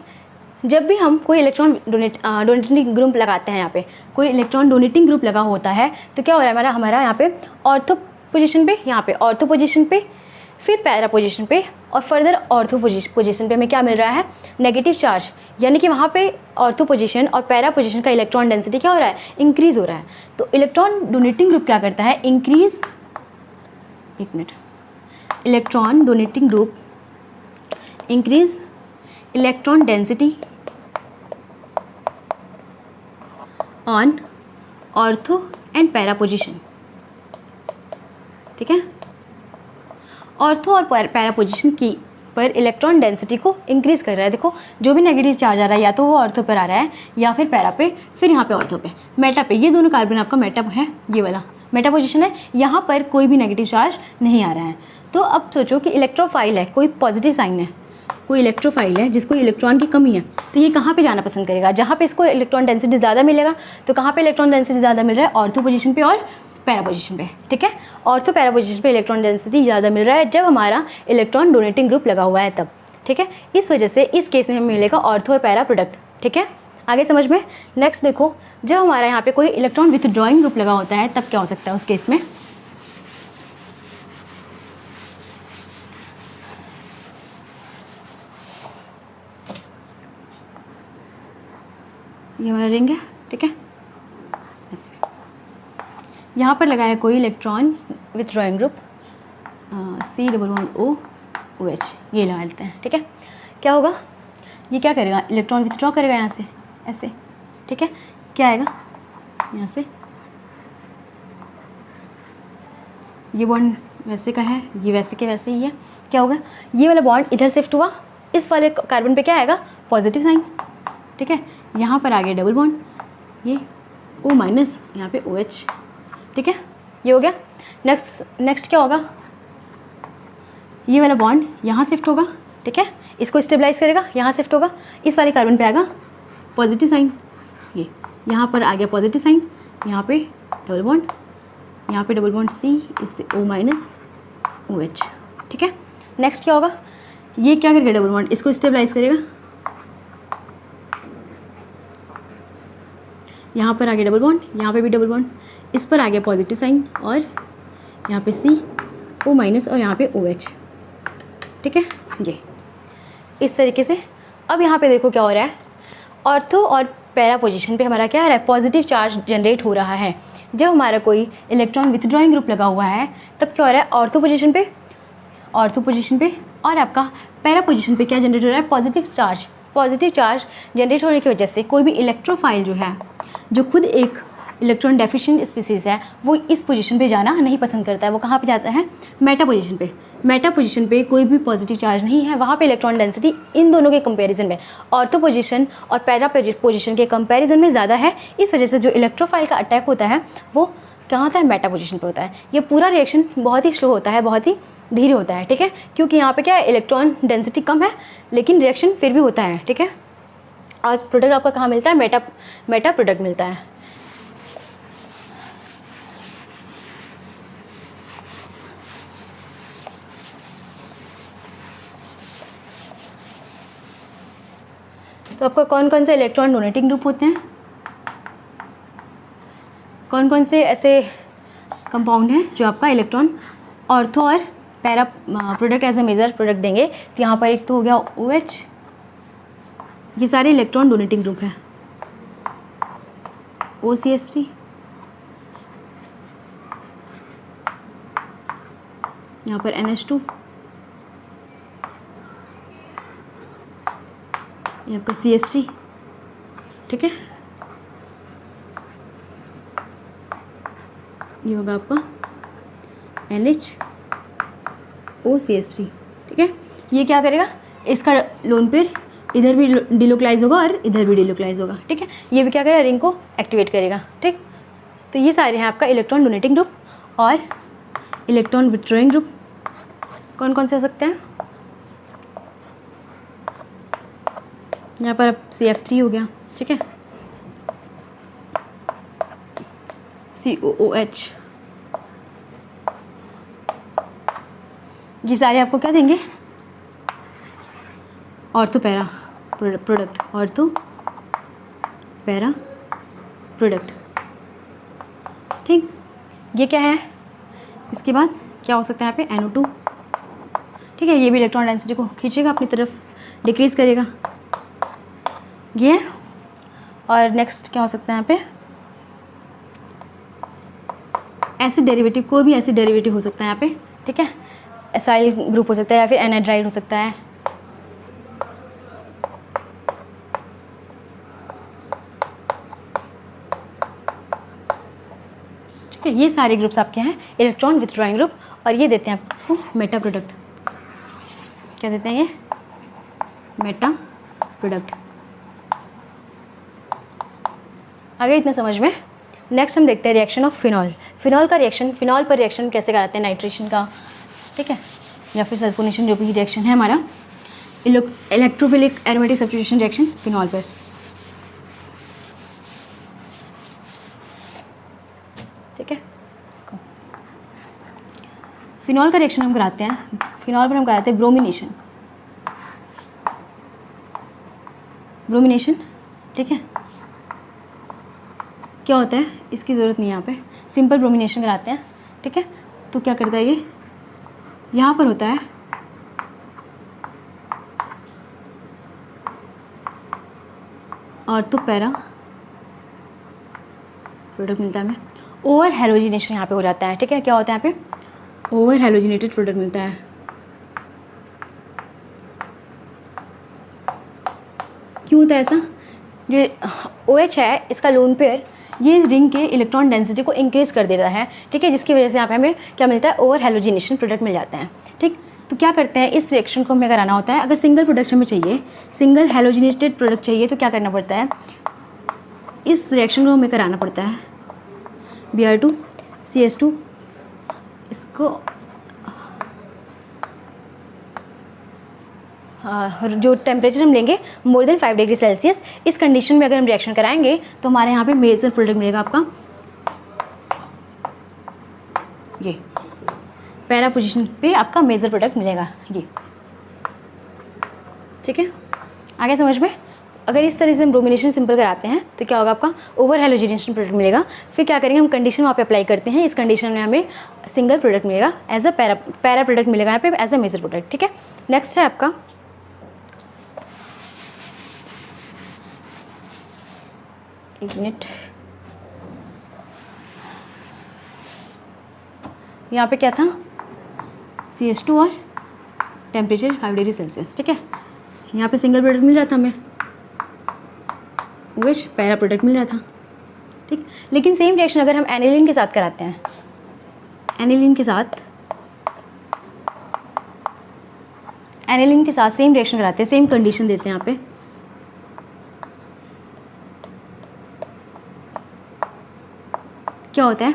जब भी हम कोई इलेक्ट्रॉन डोनेटिंग ग्रुप लगाते हैं, यहाँ पे कोई इलेक्ट्रॉन डोनेटिंग ग्रुप लगा होता है, तो क्या हो रहा है हमारा यहाँ पे ऑर्थो पोजीशन पे, यहाँ पे ऑर्थो पोजीशन पे, फिर पैरा पोजीशन पे, और फर्दर ऑर्थो पोजीशन पे हमें क्या मिल रहा है, नेगेटिव चार्ज। यानी कि वहाँ पे ऑर्थो पोजीशन और पैरा पोजीशन का इलेक्ट्रॉन डेंसिटी क्या हो रहा है, इंक्रीज़ हो रहा है। तो इलेक्ट्रॉन डोनेटिंग ग्रुप क्या करता है, इंक्रीज, एक minute, electron donating group increase electron density on ortho and para position. ठीक है, ऑर्थो और पैरा पोजीशन की पर इलेक्ट्रॉन डेंसिटी को इंक्रीज़ कर रहा है। देखो जो भी नेगेटिव चार्ज आ रहा है या तो वो ऑर्थो पर आ रहा है या फिर पैरा पे, फिर यहाँ पे ऑर्थो पे, मेटा पे, ये दोनों कार्बन आपका मेटा है, ये वाला मेटा पोजीशन है, यहाँ पर कोई भी नेगेटिव चार्ज नहीं आ रहा है। तो अब सोचो कि इलेक्ट्रोफाइल है, कोई पॉजिटिव साइन है, कोई इलेक्ट्रोफाइल है जिसको इलेक्ट्रॉन की कमी है, तो ये कहाँ पे जाना पसंद करेगा, जहाँ पे इसको इलेक्ट्रॉन डेंसिटी ज़्यादा मिलेगा। तो कहाँ पे इलेक्ट्रॉन डेंसिटी ज़्यादा मिल रहा है, ऑर्थो पोजीशन पे और पैरा पोजीशन पे। ठीक है, ऑर्थो पैरा पोजीशन पे इलेक्ट्रॉन डेंसिटी ज़्यादा मिल रहा है जब हमारा इलेक्ट्रॉन डोनेटिंग ग्रुप लगा हुआ है तब। ठीक है, इस वजह से इस केस में हमें मिलेगा ऑर्थो और पैरा प्रोडक्ट। ठीक है, आगे समझ में। नेक्स्ट देखो, जब हमारा यहाँ पे कोई इलेक्ट्रॉन विथड्रॉइंग ग्रुप लगा होता है तब क्या हो सकता है उस केस में, ये हमारा रिंग है। ठीक है, ऐसे यहाँ पर लगाया कोई electron withdrawing group C+O OH, ये लगा लेते हैं। ठीक है, क्या होगा, ये क्या करेगा, इलेक्ट्रॉन विथड्रॉ करेगा यहाँ से ऐसे। ठीक है, क्या आएगा यहाँ से, ये बॉन्ड वैसे का है, ये वैसे के वैसे ही है। क्या होगा, ये वाला बॉन्ड इधर शिफ्ट हुआ, इस वाले कार्बन पे क्या आएगा, पॉजिटिव साइन। ठीक है, यहाँ पर आ गया डबल बॉन्ड, ये O-, यहाँ पे OH। ठीक है, ये हो गया। नेक्स्ट क्या होगा, ये वाला बॉन्ड यहाँ शिफ्ट होगा। ठीक है, इसको स्टेबलाइज करेगा, यहाँ शिफ्ट होगा, इस वाले कार्बन पे आएगा पॉजिटिव साइन, ये यहाँ पर आ गया पॉजिटिव साइन, यहाँ पे डबल बॉन्ड, यहाँ पे डबल बॉन्ड C, इससे O- OH। ठीक है, नेक्स्ट क्या होगा, ये क्या करेगा, डबल बॉन्ड इसको स्टेबलाइज करेगा, यहाँ पर आ गया डबल बॉन्ड, यहाँ पे भी डबल बॉन्ड, इस पर आ गया पॉजिटिव साइन और यहाँ पे C O- और यहाँ पे OH। ठीक है, ये इस तरीके से। अब यहाँ पे देखो क्या हो रहा है, ऑर्थो और पैरा पोजीशन पे हमारा क्या आ रहा है, पॉजिटिव चार्ज जनरेट हो रहा है। जब हमारा कोई इलेक्ट्रॉन विथड्रॉइंग ग्रुप लगा हुआ है तब क्या हो रहा है, ऑर्थो पोजीशन पे और आपका पैरा पोजीशन पे क्या जनरेट हो रहा है, पॉजिटिव चार्ज जनरेट होने की वजह से कोई भी इलेक्ट्रोफाइल जो है, जो खुद एक इलेक्ट्रॉन डेफिशिएंट स्पीसीज़ है, वो इस पोजीशन पे जाना नहीं पसंद करता है। वो कहाँ पे जाता है, मेटा पोजीशन पे कोई भी पॉजिटिव चार्ज नहीं है, वहाँ पे इलेक्ट्रॉन डेंसिटी इन दोनों के कंपैरिजन में, ऑर्थो पोजीशन और पैरा पोजीशन के कंपैरिजन में ज़्यादा है। इस वजह से जो इलेक्ट्रोफाइल का अटैक होता है वो कहाँ होता है, मेटा पोजीशन पे होता है। ये पूरा रिएक्शन बहुत ही स्लो होता है, बहुत ही धीरे होता है। ठीक है, क्योंकि यहाँ पे क्या है, इलेक्ट्रॉन डेंसिटी कम है लेकिन रिएक्शन फिर भी होता है। ठीक है, और प्रोडक्ट आपका कहाँ मिलता है, मेटा प्रोडक्ट मिलता है। तो आपका कौन कौन से इलेक्ट्रॉन डोनेटिंग ग्रुप होते हैं, कौन कौन से ऐसे कंपाउंड हैं जो आपका इलेक्ट्रॉन ऑर्थो और para product as a major product देंगे तो यहाँ पर एक तो हो गया OH, ये सारे इलेक्ट्रॉन डोनेटिंग ग्रुप हैं, OCH3, यहाँ पर NH2, ये आपका CH3, ठीक है, ये होगा आपका NH OCH3, ठीक है। ये क्या करेगा, इसका लोन पेयर इधर भी डिलोकलाइज होगा और इधर भी डिलोकलाइज होगा, ठीक है। ये भी क्या करेगा, रिंग को एक्टिवेट करेगा, ठीक। तो ये सारे हैं आपका इलेक्ट्रॉन डोनेटिंग ग्रुप और इलेक्ट्रॉन विथड्रॉइंग ग्रुप। कौन कौन से हो सकते हैं, यहाँ पर अब CF3 हो गया, ठीक है, COOH, ये सारे आपको क्या देंगे, ortho para product, ortho para product, ठीक। ये क्या है, इसके बाद क्या हो सकता है यहाँ पे NO2, ठीक है, ये भी इलेक्ट्रॉन डेंसिटी को खींचेगा अपनी तरफ, डिक्रीज करेगा, ये। और नेक्स्ट क्या हो सकता है यहाँ पे, एसिड डेरिवेटिव, कोई भी एसिड डेरिवेटिव हो सकता है यहाँ पे, ठीक है, एसाइल ग्रुप हो सकता है या फिर एनाइड्राइड हो सकता है, ठीक है। ये सारे ग्रुप्स आपके हैं इलेक्ट्रॉन विथड्रॉइंग ग्रुप, और ये देते हैं आपको मेटा प्रोडक्ट। क्या देते हैं, ये मेटा प्रोडक्ट। आगे इतना समझ में। नेक्स्ट हम देखते हैं रिएक्शन ऑफ फिनॉल। फिनॉल का रिएक्शन, फिनॉल पर रिएक्शन कैसे कराते हैं, नाइट्रेशन का, ठीक है, या फिर सल्फोनेशन, जो भी रिएक्शन है हमारा, electrophilic aromatic substitution reaction phenol पर, ठीक है। फिनॉल का रिएक्शन हम कराते हैं, फिनॉल पर हम कराते हैं ब्रोमिनेशन, ब्रोमिनेशन, ठीक है। क्या होता है, इसकी ज़रूरत नहीं है यहाँ पे, सिंपल ब्रोमिनेशन कराते हैं, ठीक है। तो क्या करता है, ये यहाँ पर होता है और तो पैरा प्रोडक्ट मिलता है हमें, ओवर हेलोजिनेशन यहाँ पे हो जाता है, ठीक है। क्या होता है यहाँ पे, ओवर हेलोजिनेटेड प्रोडक्ट मिलता है। क्यों होता है ऐसा, जो OH है इसका लोन पेयर ये रिंग के इलेक्ट्रॉन डेंसिटी को इंक्रीज कर दे रहा है, ठीक है, जिसकी वजह से यहाँ पे हमें क्या मिलता है, ओवर हेलोजिनेशन प्रोडक्ट मिल जाते हैं, ठीक। तो क्या करते हैं, इस रिएक्शन को हमें कराना होता है, अगर सिंगल प्रोडक्ट हमें चाहिए, सिंगल हेलोजिनेटेड प्रोडक्ट चाहिए, तो क्या करना पड़ता है, इस रिएक्शन को हमें कराना पड़ता है Br2 CH2, इसको जो टेम्परेचर हम लेंगे मोर देन 5 डिग्री सेल्सियस, इस कंडीशन में अगर हम रिएक्शन कराएंगे तो हमारे यहाँ पे मेजर प्रोडक्ट मिलेगा आपका, ये पैरा पोजीशन पे आपका मेजर प्रोडक्ट मिलेगा, ये, ठीक है। आगे समझ में। अगर इस तरह से हम ब्रोमिनेशन सिंपल कराते हैं तो क्या होगा, आपका ओवर हेलोजिनेशन प्रोडक्ट मिलेगा। फिर क्या करेंगे, हम कंडीशन वहाँ पे अप्लाई करते हैं, इस कंडीशन में हमें सिंगल प्रोडक्ट मिलेगा, एज अ पैरा प्रोडक्ट मिलेगा यहाँ पे एज अ मेजर प्रोडक्ट, ठीक है। नेक्स्ट है आपका एक मिनट, यहाँ पे क्या था, CH2 और टेम्परेचर 5 डिग्री सेल्सियस, ठीक है। यहाँ पे सिंगल प्रोडक्ट मिल रहा था हमें, OH पैरा प्रोडक्ट मिल रहा था, ठीक। लेकिन सेम रिएक्शन अगर हम एनिलीन के साथ कराते हैं, एनिलीन के साथ सेम रिएक्शन कराते हैं, सेम कंडीशन देते हैं यहाँ पे, क्या होता है,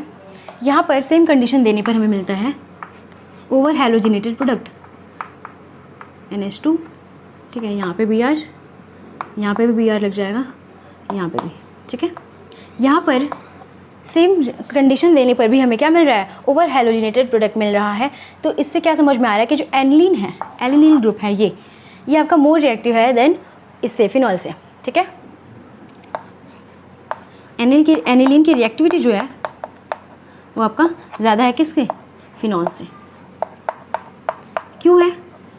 यहाँ पर सेम कंडीशन देने पर हमें मिलता है ओवर हेलोजिनेटेड प्रोडक्ट NH2, ठीक है। यहाँ पे Br, यहाँ पे भी Br लग जाएगा, यहाँ पे भी, ठीक है। यहाँ पर सेम कंडीशन देने पर भी हमें क्या मिल रहा है, ओवर हेलोजिनेटेड प्रोडक्ट मिल रहा है। तो इससे क्या समझ में आ रहा है कि जो एनिलीन है, एनिलीन ग्रुप है, ये आपका मोर रिएक्टिव है देन इससे, फिनॉल से, ठीक है। एनिलीन की रिएक्टिविटी जो है वो आपका ज़्यादा है किसके, फिनॉल से, क्यों है,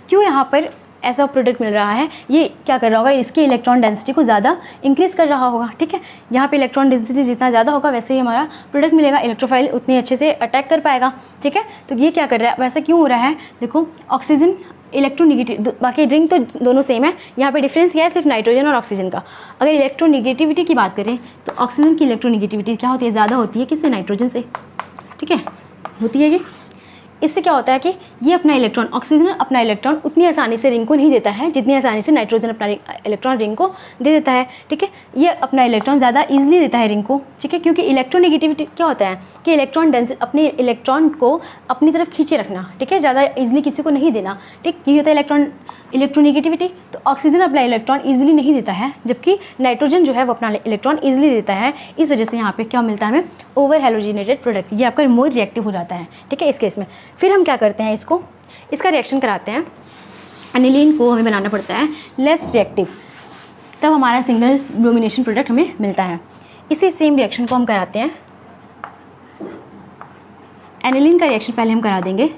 क्यों यहाँ पर ऐसा प्रोडक्ट मिल रहा है, ये क्या कर रहा होगा, इसकी इलेक्ट्रॉन डेंसिटी को ज़्यादा इंक्रीज़ कर रहा होगा। ठीक है, यहाँ पे इलेक्ट्रॉन डेंसिटी जितना ज़्यादा होगा वैसे ही हमारा प्रोडक्ट मिलेगा, इलेक्ट्रोफाइल उतनी अच्छे से अटैक कर पाएगा। ठीक है, तो ये क्या कर रहा है, वैसा क्यों हो रहा है, देखो ऑक्सीजन इलेक्ट्रोनिगेटिव, बाकी रिंग तो दोनों सेम है, यहाँ पे डिफरेंस क्या है सिर्फ नाइट्रोजन और ऑक्सीजन का। अगर इलेक्ट्रोनिगेटिविटी की बात करें तो ऑक्सीजन की इलेक्ट्रोनिगेटिविटी क्या होती है, ज़्यादा होती है किससे, नाइट्रोजन से। ठीक है, होती है ये। इससे क्या होता है कि ये अपना इलेक्ट्रॉन, ऑक्सीजन अपना इलेक्ट्रॉन उतनी आसानी से रिंग को नहीं देता है जितनी आसानी से नाइट्रोजन अपना इलेक्ट्रॉन रिंग को दे देता है। ठीक है, ये अपना इलेक्ट्रॉन ज़्यादा ईजिली देता है रिंग को। ठीक है, क्योंकि इलेक्ट्रोनेगेटिविटी क्या होता है कि इलेक्ट्रॉन डेंसिटी, अपने इलेक्ट्रॉन को अपनी तरफ खींचे रखना। ठीक है, ज़्यादा ईजिली किसी को नहीं देना। ठीक, ये होता है इलेक्ट्रोनेगेटिविटी। तो ऑक्सीजन अपना इलेक्ट्रॉन ईजिली नहीं देता है, जबकि नाइट्रोजन जो है वो अपना इलेक्ट्रॉन ईजिली देता है। इस वजह से यहाँ पे क्या मिलता है हमें, ओवर हेलोजिनेटेड प्रोडक्ट, ये आपका मोर रिएक्टिव हो जाता है। ठीक है, इस केस में फिर हम क्या करते हैं, इसका रिएक्शन कराते हैं। एनिलीन को हमें बनाना पड़ता है लेस रिएक्टिव, तब हमारा सिंगल ब्रोमिनेशन प्रोडक्ट हमें मिलता है। इसी सेम रिएक्शन को हम कराते हैं, एनिलीन का रिएक्शन पहले हम करा देंगे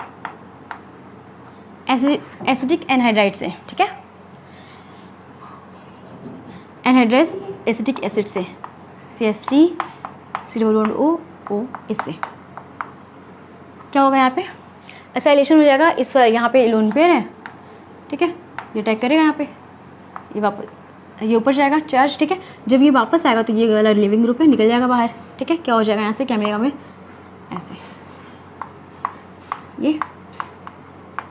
एसिडिक एनहाइड्राइड से। ठीक है, एनहाइड्राइज एसिटिक एसिड से, CH3 COO इससे क्या होगा, यहाँ पे एसाइलेशन हो जाएगा। इस यहाँ पे लोन पेयर है। ठीक है, ये अटैक करेगा यहाँ पे, ये वापस ये ऊपर जाएगा चार्ज। ठीक है, जब ये वापस आएगा तो ये वाला लिविंग ग्रुप है, निकल जाएगा बाहर। ठीक है, क्या हो जाएगा यहाँ से, क्या मिलेगा हमें, ऐसे ये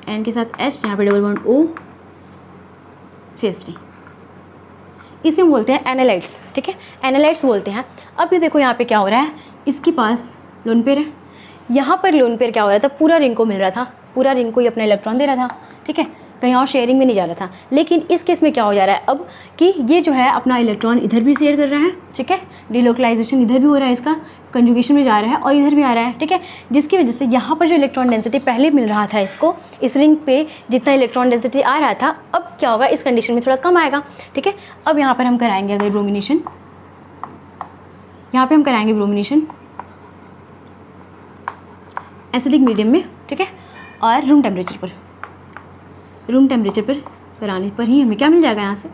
एन के साथ H, यहाँ पे डबल बॉन्ड O CH3, इसे हम बोलते हैं एनालाइट्स। ठीक है, एनालाइट्स बोलते हैं। अब ये देखो यहाँ पे क्या हो रहा है, इसके पास लोन पेयर है, यहाँ पर लोन पेयर क्या हो रहा था, पूरा रिंग को मिल रहा था, पूरा रिंग को ही अपना इलेक्ट्रॉन दे रहा था। ठीक है, कहीं और शेयरिंग में नहीं जा रहा था। लेकिन इस केस में क्या हो जा रहा है अब कि ये जो है अपना इलेक्ट्रॉन इधर भी शेयर कर रहा है। ठीक है, डिलोकलाइजेशन इधर भी हो रहा है, इसका कंजुगेशन में जा रहा है और इधर भी आ रहा है। ठीक है, जिसकी वजह से यहाँ पर जो इलेक्ट्रॉन डेंसिटी पहले मिल रहा था इसको, इस रिंग पे जितना इलेक्ट्रॉन डेंसिटी आ रहा था, अब क्या होगा, इस कंडीशन में थोड़ा कम आएगा। ठीक है, अब यहाँ पर हम कराएंगे अगर ब्रोमिनेशन, यहाँ पर हम कराएंगे ब्रोमिनेशन एसिडिक मीडियम में। ठीक है, और रूम टेम्परेचर पर कराने पर ही हमें क्या मिल जाएगा यहाँ से,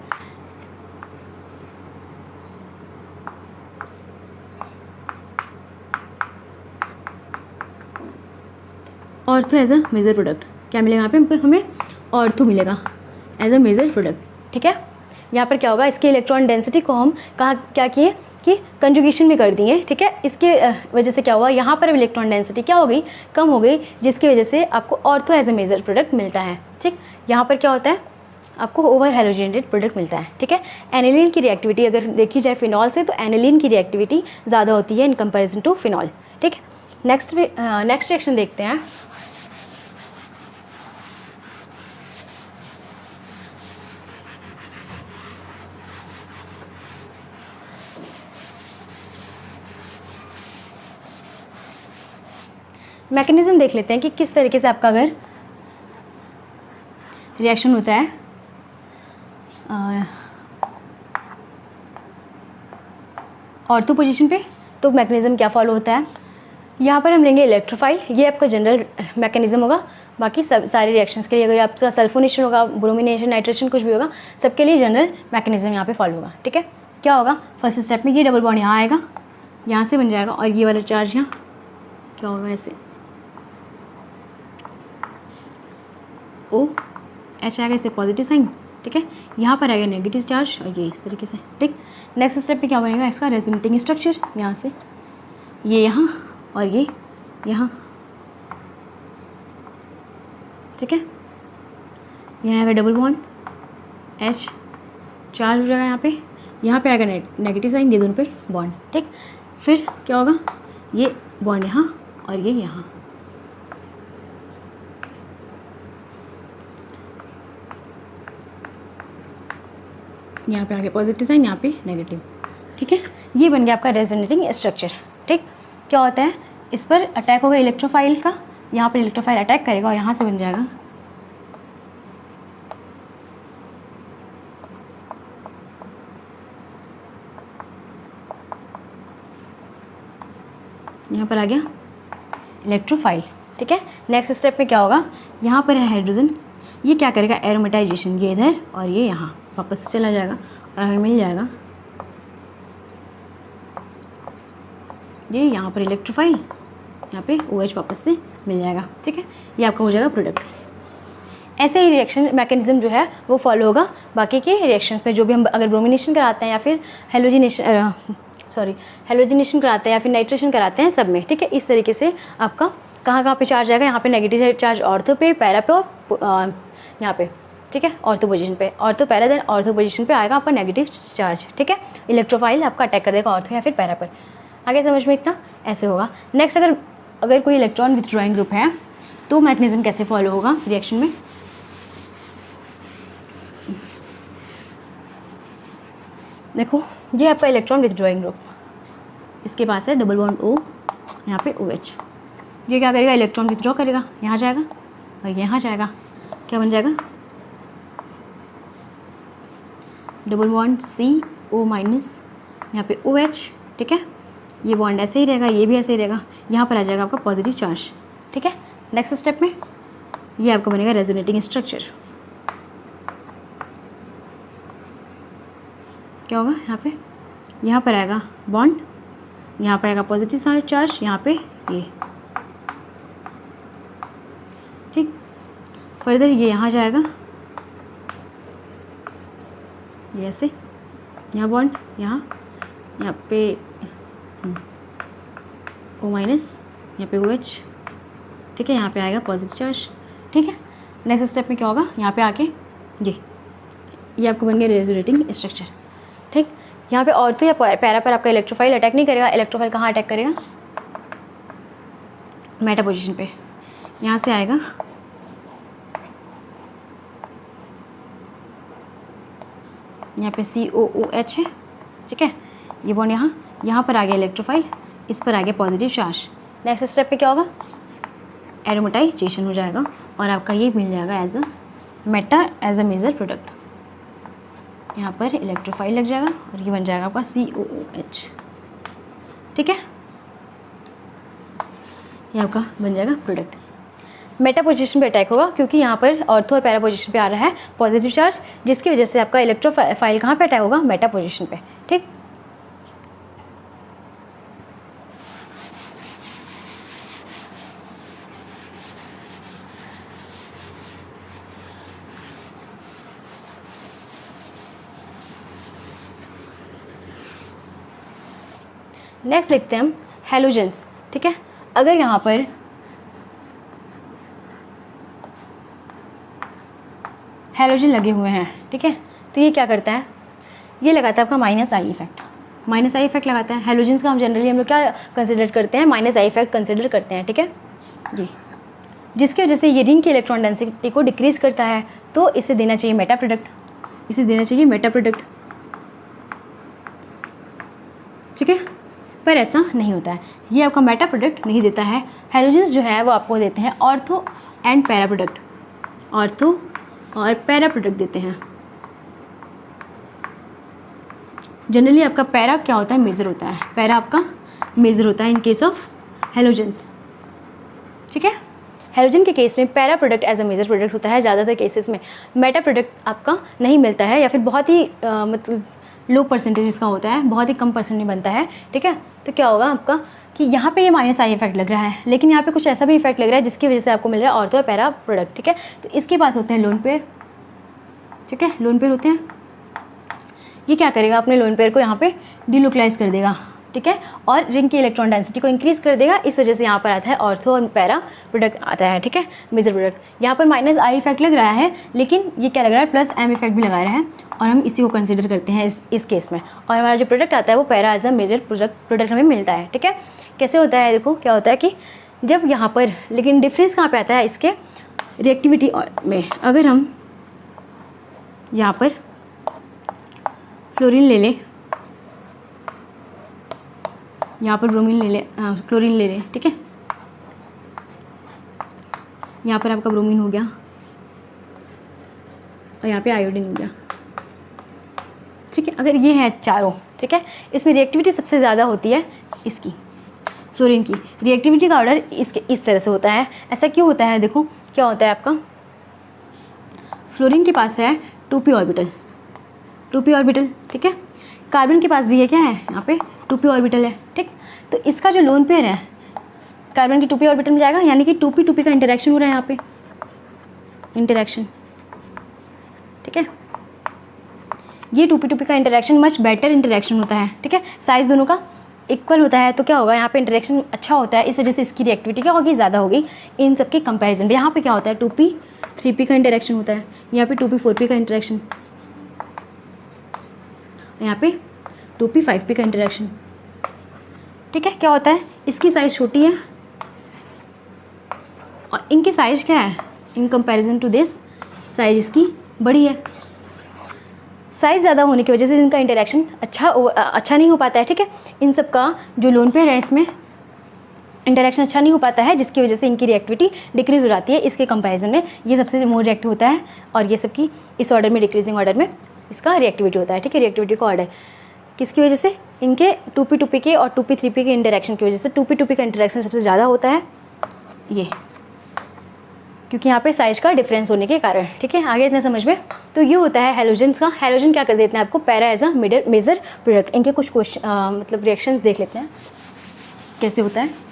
ortho as a major product. क्या मिलेगा यहाँ पे हमें, ऑर्थो मिलेगा एज अ मेजर प्रोडक्ट। ठीक है, यहाँ पर क्या होगा, इसके इलेक्ट्रॉन डेंसिटी को हम क्या किए कि कंजुगेशन में कर दिए। ठीक है, इसके वजह से क्या हुआ, यहाँ पर इलेक्ट्रॉन डेंसिटी क्या हो गई, कम हो गई, जिसकी वजह से आपको ortho as a major product मिलता है। ठीक, यहाँ पर क्या होता है, आपको ओवर हेलोजिनेटेड प्रोडक्ट मिलता है। ठीक है, एनिलीन की रिएक्टिविटी अगर देखी जाए फिनॉल से, तो एनिलीन की रिएक्टिविटी ज़्यादा होती है इन कंपेरिजन टू फिनॉल। ठीक है, नेक्स्ट रिएक्शन देखते हैं। मैकेनिज्म देख लेते हैं कि किस तरीके से आपका अगर रिएक्शन होता है ऑर्थो पोजीशन पे, तो मैकेनिज्म क्या फॉलो होता है। यहाँ पर हम लेंगे इलेक्ट्रोफाइल, ये आपका जनरल मैकेनिज्म होगा। बाकी सब सारे रिएक्शंस के लिए अगर आपका सल्फोनेशन होगा, ब्रोमिनेशन, नाइट्रेशन कुछ भी होगा, सबके लिए जनरल मैकेनिज्म यहाँ पे फॉलो होगा। ठीक है, क्या होगा, फर्स्ट स्टेप में ये डबल बॉन्ड यहाँ आएगा, यहाँ से बन जाएगा, और ये वाला चार्ज यहाँ क्या होगा, ऐसे O H आएगा, इससे पॉजिटिव साइन। ठीक है, यहाँ पर आएगा नेगेटिव चार्ज, और ये इस तरीके से। ठीक, नेक्स्ट स्टेप पे क्या बनेगा, इसका रेजोनेटिंग स्ट्रक्चर, यहाँ से ये यहाँ और ये यहाँ। ठीक है, यहाँ आएगा डबल बॉन्ड H, चार्ज हो जाएगा यहाँ पे आएगा नेगेटिव साइन, ये दोनों पे बॉन्ड। ठीक, फिर क्या होगा, ये बॉन्ड यहाँ और ये यहाँ। यहाँ पे आगे पॉजिटिव साइन, यहाँ पे नेगेटिव। ठीक है, ये बन गया आपका रेजोनेटिंग स्ट्रक्चर। ठीक, क्या होता है, इस पर अटैक होगा इलेक्ट्रोफाइल का, यहाँ पर इलेक्ट्रोफाइल अटैक करेगा और यहाँ से बन जाएगा यहाँ पर आ गया इलेक्ट्रोफाइल। ठीक है, नेक्स्ट स्टेप में क्या होगा, यहाँ पर है हाइड्रोजन ये क्या करेगा, एरोमेटाइजेशन, ये इधर और ये यहाँ वापस चला जाएगा और हमें मिल जाएगा ये यहाँ पर इलेक्ट्रोफाइल, यहाँ पे OH वापस से मिल जाएगा। ठीक है, ये आपका हो जाएगा प्रोडक्ट। ऐसे ही रिएक्शन मैकेनिज्म जो है वो फॉलो होगा बाकी के रिएक्शंस में, जो भी हम अगर ब्रोमिनेशन कराते हैं या फिर हेलोजिनेशन कराते हैं या फिर नाइट्रेशन कराते हैं सब में। ठीक है, इस तरीके से आपका कहाँ पे चार्ज आएगा, यहाँ पे नेगेटिव चार्ज ऑर्थो पे, पैरा पे और यहाँ पे। ठीक है, ऑर्थो पोजीशन पे, ortho para then ortho position पे आएगा आपका नेगेटिव चार्ज। ठीक है, इलेक्ट्रोफाइल आपका अटैक कर देगा ऑर्थो या फिर पैरा पर। आगे समझ में इतना ऐसे होगा। नेक्स्ट, अगर कोई इलेक्ट्रॉन विथड्रॉइंग ग्रुप है तो मैकेनिज्म कैसे फॉलो होगा रिएक्शन में। देखो, ये आपका इलेक्ट्रॉन विथड्रॉइंग ग्रुप, इसके पास है डबल बॉन्ड O, यहाँ पे OH। ये क्या करेगा, इलेक्ट्रॉन विथड्रॉ करेगा, यहाँ जाएगा और यहाँ जाएगा, क्या बन जाएगा, डबल बॉन्ड CO माइनस, यहाँ पे OH। ठीक है, ये बॉन्ड ऐसे ही रहेगा, ये भी ऐसे ही रहेगा, यहाँ पर आ जाएगा आपका पॉजिटिव चार्ज। ठीक है, नेक्स्ट स्टेप में ये आपका बनेगा रेजोनेटिंग स्ट्रक्चर। क्या होगा, यहाँ पर आएगा बॉन्ड, यहाँ पर आएगा पॉजिटिव चार्ज, यहाँ पे ये। ठीक, फर्दर ये यहाँ जाएगा, ये ऐसे, यहाँ बॉन्ड, यहाँ पे O माइनस, यहाँ पे OH। ठीक है, यहाँ पे आएगा पॉजिटिव चार्ज। ठीक है, नेक्स्ट स्टेप में क्या होगा, यहाँ पे आके ये आपको बन गया रेजोनेटिंग स्ट्रक्चर। ठीक, यहाँ पे ऑर्थो या पैरा पर आपका इलेक्ट्रोफाइल अटैक नहीं करेगा। इलेक्ट्रोफाइल कहाँ अटैक करेगा, मेटा पोजीशन पे, यहाँ से आएगा यहाँ पे COOH है। ठीक है, ये बॉन्ड यहाँ पर आ गया इलेक्ट्रोफाइल, इस पर आ गया पॉजिटिव चार्ज। नेक्स्ट स्टेप पे क्या होगा, एरोमेटाइजेशन हो जाएगा और आपका ये मिल जाएगा एज अ मेजर प्रोडक्ट। यहाँ पर इलेक्ट्रोफाइल लग जाएगा और ये बन जाएगा आपका COOH। ठीक है, ये आपका बन जाएगा प्रोडक्ट। मेटा पोजीशन पे अटैक होगा क्योंकि यहाँ पर ऑर्थो और पैरा पोजीशन पे आ रहा है पॉजिटिव चार्ज, जिसकी वजह से आपका इलेक्ट्रोफाइल कहाँ पे अटैक होगा, मेटा पोजीशन पे। ठीक, नेक्स्ट देखते हैं हम हैलोजेंस। ठीक है, अगर यहाँ पर हैलोजन लगे हुए हैं, ठीक है, तो ये क्या करता है, ये लगाता है आपका -I इफेक्ट। -I इफेक्ट लगाता है। हैलोजेंस का हम जनरली लोग क्या कंसिडर करते हैं, -I इफेक्ट कंसिडर करते हैं। ठीक है, ये जिसकी वजह से ये रिंग की इलेक्ट्रॉन डेंसिटी को डिक्रीज करता है, तो इसे देना चाहिए मेटा प्रोडक्ट, इसे देना चाहिए मेटा प्रोडक्ट। ठीक है, पर ऐसा नहीं होता है, ये आपका मेटा प्रोडक्ट नहीं देता है। हैलोजेंस जो है वो आपको देते हैं ortho and para product, ortho और पैरा प्रोडक्ट देते हैं। जनरली आपका पैरा क्या होता है, मेजर होता है, पैरा आपका मेजर होता है इन केस ऑफ हैलोजेंस। ठीक है, हैलोजन के केस में para product as a major product होता है। ज़्यादातर केसेस में मेटा प्रोडक्ट आपका नहीं मिलता है, या फिर बहुत ही मतलब लो परसेंटेज इसका होता है, बहुत ही कम परसेंट में बनता है। ठीक है, तो क्या होगा आपका कि यहाँ पे ये -I इफेक्ट लग रहा है, लेकिन यहाँ पे कुछ ऐसा भी इफेक्ट लग रहा है जिसकी वजह से आपको मिल रहा है ऑर्थो पैरा प्रोडक्ट। ठीक है, तो इसके पास होते हैं लोन पेयर। ठीक है, लोन पेयर होते हैं, ये क्या करेगा, अपने लोन पेयर को यहाँ पे डिलोकलाइज कर देगा। ठीक है, और रिंग की इलेक्ट्रॉन डेंसिटी को इंक्रीज कर देगा, इस वजह से यहाँ पर आता है ऑर्थो और पैरा प्रोडक्ट आता है। ठीक है, मेजर प्रोडक्ट। यहाँ पर -I इफेक्ट लग रहा है, लेकिन ये क्या लग रहा है, +M इफेक्ट भी लगा रहा है, और हम इसी को कंसिडर करते हैं इस केस में, और हमारा जो प्रोडक्ट आता है वो para as a major product हमें मिलता है। ठीक है, कैसे होता है, देखो क्या होता है कि जब यहाँ पर, लेकिन डिफरेंस कहाँ पे आता है इसके रिएक्टिविटी में। अगर हम यहाँ पर फ्लोरीन ले लें, यहाँ पर ब्रोमीन ले लें, क्लोरीन ले लें। ठीक है, यहाँ पर आपका ब्रोमीन हो गया और यहाँ पे आयोडीन हो गया। ठीक है, अगर ये है चारों, ठीक है, इसमें रिएक्टिविटी सबसे ज़्यादा होती है इसकी, फ्लोरीन की। रिएक्टिविटी का ऑर्डर इसके इस तरह से होता है। ऐसा क्यों होता है, देखो क्या होता है आपका, फ्लोरीन के पास है 2p ऑर्बिटल, 2p ऑर्बिटल, ठीक है। कार्बन के पास भी है, क्या है यहाँ पे 2p ऑर्बिटल है, ठीक। तो इसका जो लोन पेयर है कार्बन की 2p ऑर्बिटल में जाएगा, यानी कि 2p का इंटरेक्शन हो रहा है यहाँ पे, इंटरेक्शन, ठीक है। ये 2p का इंटरेक्शन मच बेटर इंटरेक्शन होता है, ठीक है। साइज दोनों का इक्वल होता है, तो क्या होगा यहाँ पे इंटरेक्शन अच्छा होता है, इस वजह से इसकी रिएक्टिविटी क्या होगी, ज़्यादा होगी इन सब के कंपैरिजन में। यहाँ पे क्या होता है 2p 3p का इंटरेक्शन होता है, यहाँ पे 2p 4p का इंटरेक्शन, यहाँ पे 2p 5p का इंटरेक्शन, ठीक है। क्या होता है, इसकी साइज़ छोटी है और इनकी साइज़ क्या है, in comparison to this size इसकी बड़ी है। साइज़ ज़्यादा होने की वजह से इनका इंटरेक्शन अच्छा नहीं हो पाता है, ठीक है। इन सब का जो लोन पेयर है इसमें इंटरेक्शन अच्छा नहीं हो पाता है, जिसकी वजह से इनकी रिएक्टिविटी डिक्रीज़ हो जाती है इसके कंपैरिजन में। ये सबसे मोर रिएक्टिव होता है और ये सबकी इस ऑर्डर में डिक्रीजिंग ऑर्डर में इसका रिएक्टिविटी होता है, ठीक है। रिएक्टिविटी का ऑर्डर किसकी वजह से, इनके 2p के और 2p 3p के इंटरेक्शन की वजह से 2p का इंटरेक्शन सबसे ज़्यादा होता है ये, क्योंकि यहाँ पे साइज का डिफरेंस होने के कारण, ठीक है। आगे इतना समझ में। तो ये होता है हैलोजेंस का। हैलोजन क्या कर देते हैं आपको, para as a major product. इनके कुछ क्वेश्चन मतलब रिएक्शंस देख लेते हैं कैसे होता है।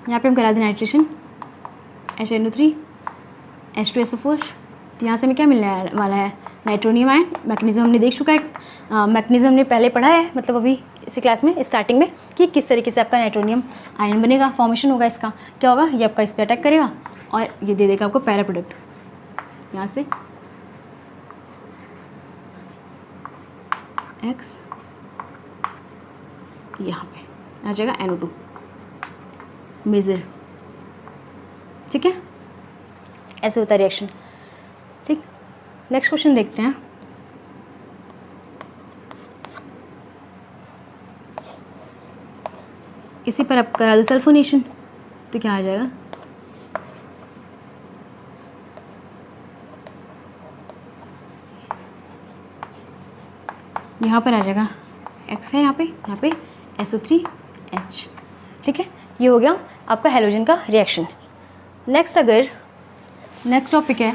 यहाँ पे हम करा दें नाइट्रेशन HNO3 H2SO4, तो यहाँ से हमें क्या मिलने वाला है, नाइट्रोनियम आयन। मैकेनिज्म हमने देख चुका है, मैकेनिज्म हमने पहले पढ़ा है, मतलब अभी इसी क्लास में स्टार्टिंग में, कि किस तरीके से आपका नाइट्रोनियम आयन बनेगा, फॉर्मेशन होगा इसका। क्या होगा, ये आपका इस पर अटैक करेगा और ये दे देगा आपको पैरा प्रोडक्ट, यहाँ से X, यहाँ पे आ जाएगा NO2 मेजर, ठीक है। ऐसे होता है रिएक्शन, ठीक। नेक्स्ट क्वेश्चन देखते हैं। इसी पर आप करा दो सल्फोनेशन, तो क्या आ जाएगा, यहाँ पर आ जाएगा X है, यहाँ पे SO3H, ठीक है। ये हो गया आपका हैलोजन का रिएक्शन। नेक्स्ट टॉपिक है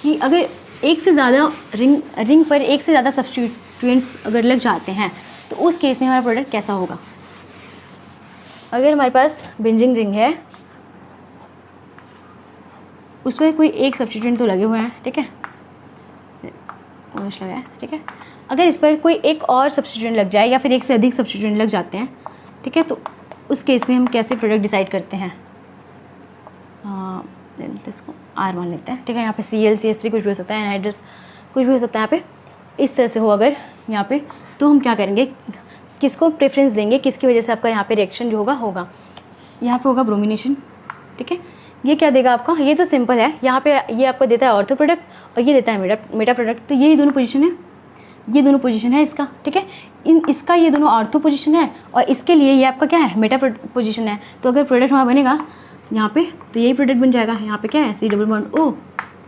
कि अगर एक से ज़्यादा रिंग पर एक से ज़्यादा सब्स्टिट्यूएंट्स अगर लग जाते हैं तो उस केस में हमारा प्रोडक्ट कैसा होगा। अगर हमारे पास बेंजीन रिंग है, उस पर कोई एक सब्स्टिट्यूएंट तो लगे हुए हैं, ठीक है, लगा है, ठीक है। अगर इस पर कोई एक और सब्स्टिट्यूएंट लग जाए या फिर एक से अधिक सब्स्टिट्यूएंट लग जाते हैं, ठीक है, तो उस केस में हम कैसे प्रोडक्ट डिसाइड करते हैं। ले लेते इसको R मान लेते हैं, ठीक है। यहाँ पे Cl CH3 कुछ भी हो सकता है, एनहाइड्रस कुछ भी हो सकता है। यहाँ पे इस तरह से हो अगर यहाँ पे, तो हम क्या करेंगे, किसको प्रेफरेंस देंगे, किसकी वजह से आपका यहाँ पे रिएक्शन जो होगा यहाँ पे होगा ब्रोमिनेशन, ठीक है। ये क्या देगा आपका, ये तो सिंपल है, यहाँ पे ये आपको देता है ऑर्थो प्रोडक्ट और ये देता है मेटा प्रोडक्ट। तो ये दोनों पोजीशन है, ये दोनों पोजीशन है इसका, ठीक है। इसका ये दोनों ऑर्थो पोजीशन है और इसके लिए ये आपका क्या है, मेटा पोजीशन है। तो अगर प्रोडक्ट हमारा बनेगा यहाँ पे, तो यही प्रोडक्ट बन जाएगा। यहाँ पे क्या है, C+O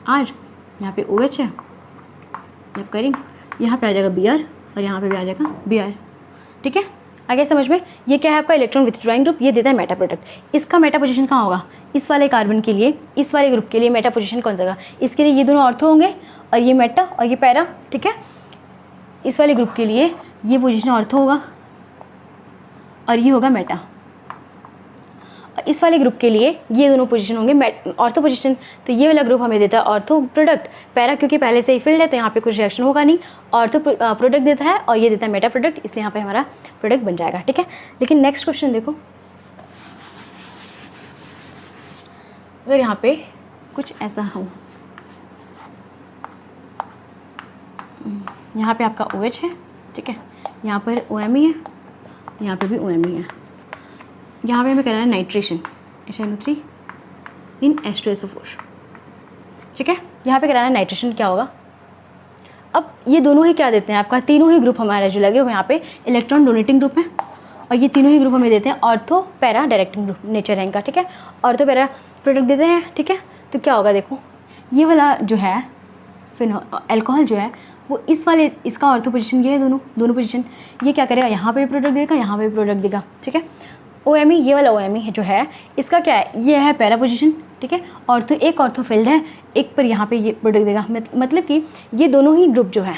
R, यहाँ पे OH है, आप करें, यहाँ पे आ जाएगा Br और यहाँ पे भी आ जाएगा Br, ठीक है। आगे समझ में। ये क्या है आपका इलेक्ट्रॉन विथड्रॉइंग ग्रुप, ये देता है मेटा प्रोडक्ट। इसका मेटा पोजीशन कहाँ होगा, इस वाले कार्बन के लिए, इस वाले ग्रुप के लिए मेटा पोजीशन कौन सा होगा, इसके लिए ये दोनों ऑर्थो होंगे और ये मेटा और ये पैरा, ठीक है। इस वाले ग्रुप के लिए ये पोजीशन ऑर्थो होगा और ये होगा मेटा। इस वाले ग्रुप के लिए ये दोनों पोजीशन होंगे ऑर्थो पोजीशन। तो ये वाला ग्रुप हमें देता है ऑर्थो प्रोडक्ट, पैरा क्योंकि पहले से ही फिल्ड है तो यहाँ पे कुछ रिएक्शन होगा नहीं, ऑर्थो प्रोडक्ट देता है और ये देता है मेटा प्रोडक्ट, इसलिए यहाँ पे हमारा प्रोडक्ट बन जाएगा, ठीक है। लेकिन नेक्स्ट क्वेश्चन देखो, अगर यहाँ पे कुछ ऐसा हो, यहाँ पे आपका OH है, ठीक है, यहाँ पर OMe है, यहाँ पे भी OMe है। यहाँ पे हमें करना है नाइट्रेशन HNO3 इन H2SO4, ठीक है। यहाँ पे कराना है नाइट्रेशन, क्या होगा, अब ये दोनों ही क्या देते हैं आपका, तीनों ही ग्रुप हमारे जो लगे हुए यहाँ पे इलेक्ट्रॉन डोनेटिंग ग्रुप है और ये तीनों ही ग्रुप हमें देते हैं ortho para directing group nature है इनका, ठीक है। ऑर्थो पैरा प्रोडक्ट देते हैं, ठीक है। तो क्या होगा देखो, ये वाला जो है फिर अल्कोहल जो है वो इस वाले, इसका ऑर्थो पोजीशन ये है, दोनों पोजीशन, ये क्या करेगा, यहाँ पे भी प्रोडक्ट देगा, यहाँ पे भी प्रोडक्ट देगा, ठीक है। OMe, ये वाला OMe जो है इसका क्या है, ये है पहला पोजीशन, ठीक है। ऑर्थो, एक ऑर्थो फील्ड है, एक पर यहाँ पे ये प्रोडक्ट देगा, मतलब कि ये दोनों ही ग्रुप जो है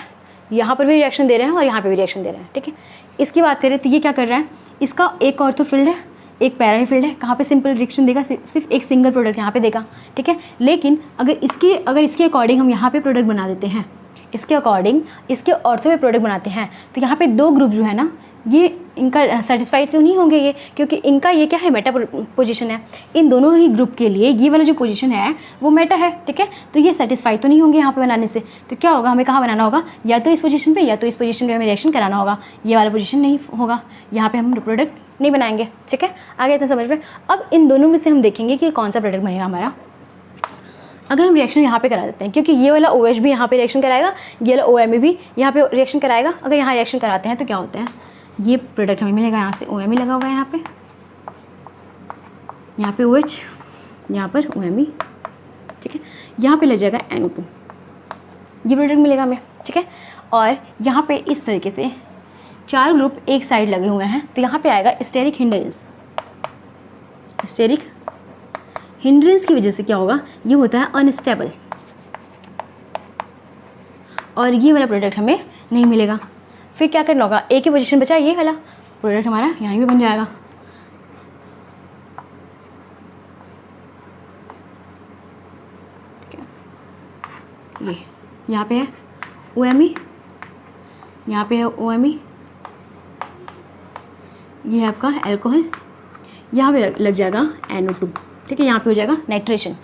यहाँ पर भी रिएक्शन दे रहे हैं और यहाँ पे भी रिएक्शन दे रहे हैं, ठीक है। इसकी बात करें तो ये क्या कर रहा है, इसका एक ऑर्थो फील्ड है, एक पैरा फील्ड है, कहाँ पे सिंपल रिएक्शन देगा, सिर्फ एक सिंगल प्रोडक्ट यहाँ पे देगा, ठीक है। लेकिन अगर इसके अकॉर्डिंग हम यहाँ पे प्रोडक्ट बना देते हैं, इसके अकॉर्डिंग इसके ऑर्थो पे प्रोडक्ट बनाते हैं, तो यहाँ पे दो ग्रुप जो है ना, ये इनका सेटिस्फाइड तो नहीं होंगे ये, क्योंकि इनका ये क्या है, मेटा पोजीशन है। इन दोनों ही ग्रुप के लिए ये वाला जो पोजीशन है वो मेटा है, ठीक है। तो ये सेटिस्फाइड तो नहीं होंगे यहाँ पे बनाने से, तो क्या होगा, हमें कहाँ बनाना होगा, या तो इस पोजीशन पे या तो इस पोजीशन पे हमें रिएक्शन कराना होगा। ये वाला पोजीशन नहीं होगा, यहाँ पे हम प्रोडक्ट नहीं बनाएंगे, ठीक है। आगे इतना समझ में। अब इन दोनों में से हम देखेंगे कि कौन सा प्रोडक्ट बनेगा हमारा। अगर हम रिएक्शन यहाँ पे करा देते हैं, क्योंकि ये वाला OH भी यहाँ पे रिएक्शन कराएगा, ये वाला OMe भी यहाँ पे रिएक्शन कराएगा। अगर यहाँ रिएक्शन कराते हैं तो क्या होता है, ये प्रोडक्ट हमें मिलेगा, यहाँ से OMe लगा हुआ है, यहाँ पे OH, यहाँ पर OMe, ठीक है। यहाँ पे लग जाएगा NO2, ये प्रोडक्ट मिलेगा हमें, ठीक है। और यहाँ पे इस तरीके से 4 ग्रुप एक साइड लगे हुए हैं, तो यहाँ पे आएगा स्टेरिक हिंड्रेंस। स्टेरिक हिंड्रेंस की वजह से क्या होगा, ये होता है अनस्टेबल, और ये वाला प्रोडक्ट हमें नहीं मिलेगा। फिर क्या करना होगा, एक ही पोजीशन बचा, ये वाला प्रोडक्ट हमारा यहाँ भी बन जाएगा, ठीक है। ये यहाँ पे है OMe, यहाँ पे है OMe, ये है आपका अल्कोहल, यहाँ पे लग जाएगा NO2, ठीक है। यहाँ पे हो जाएगा नाइट्रेशन।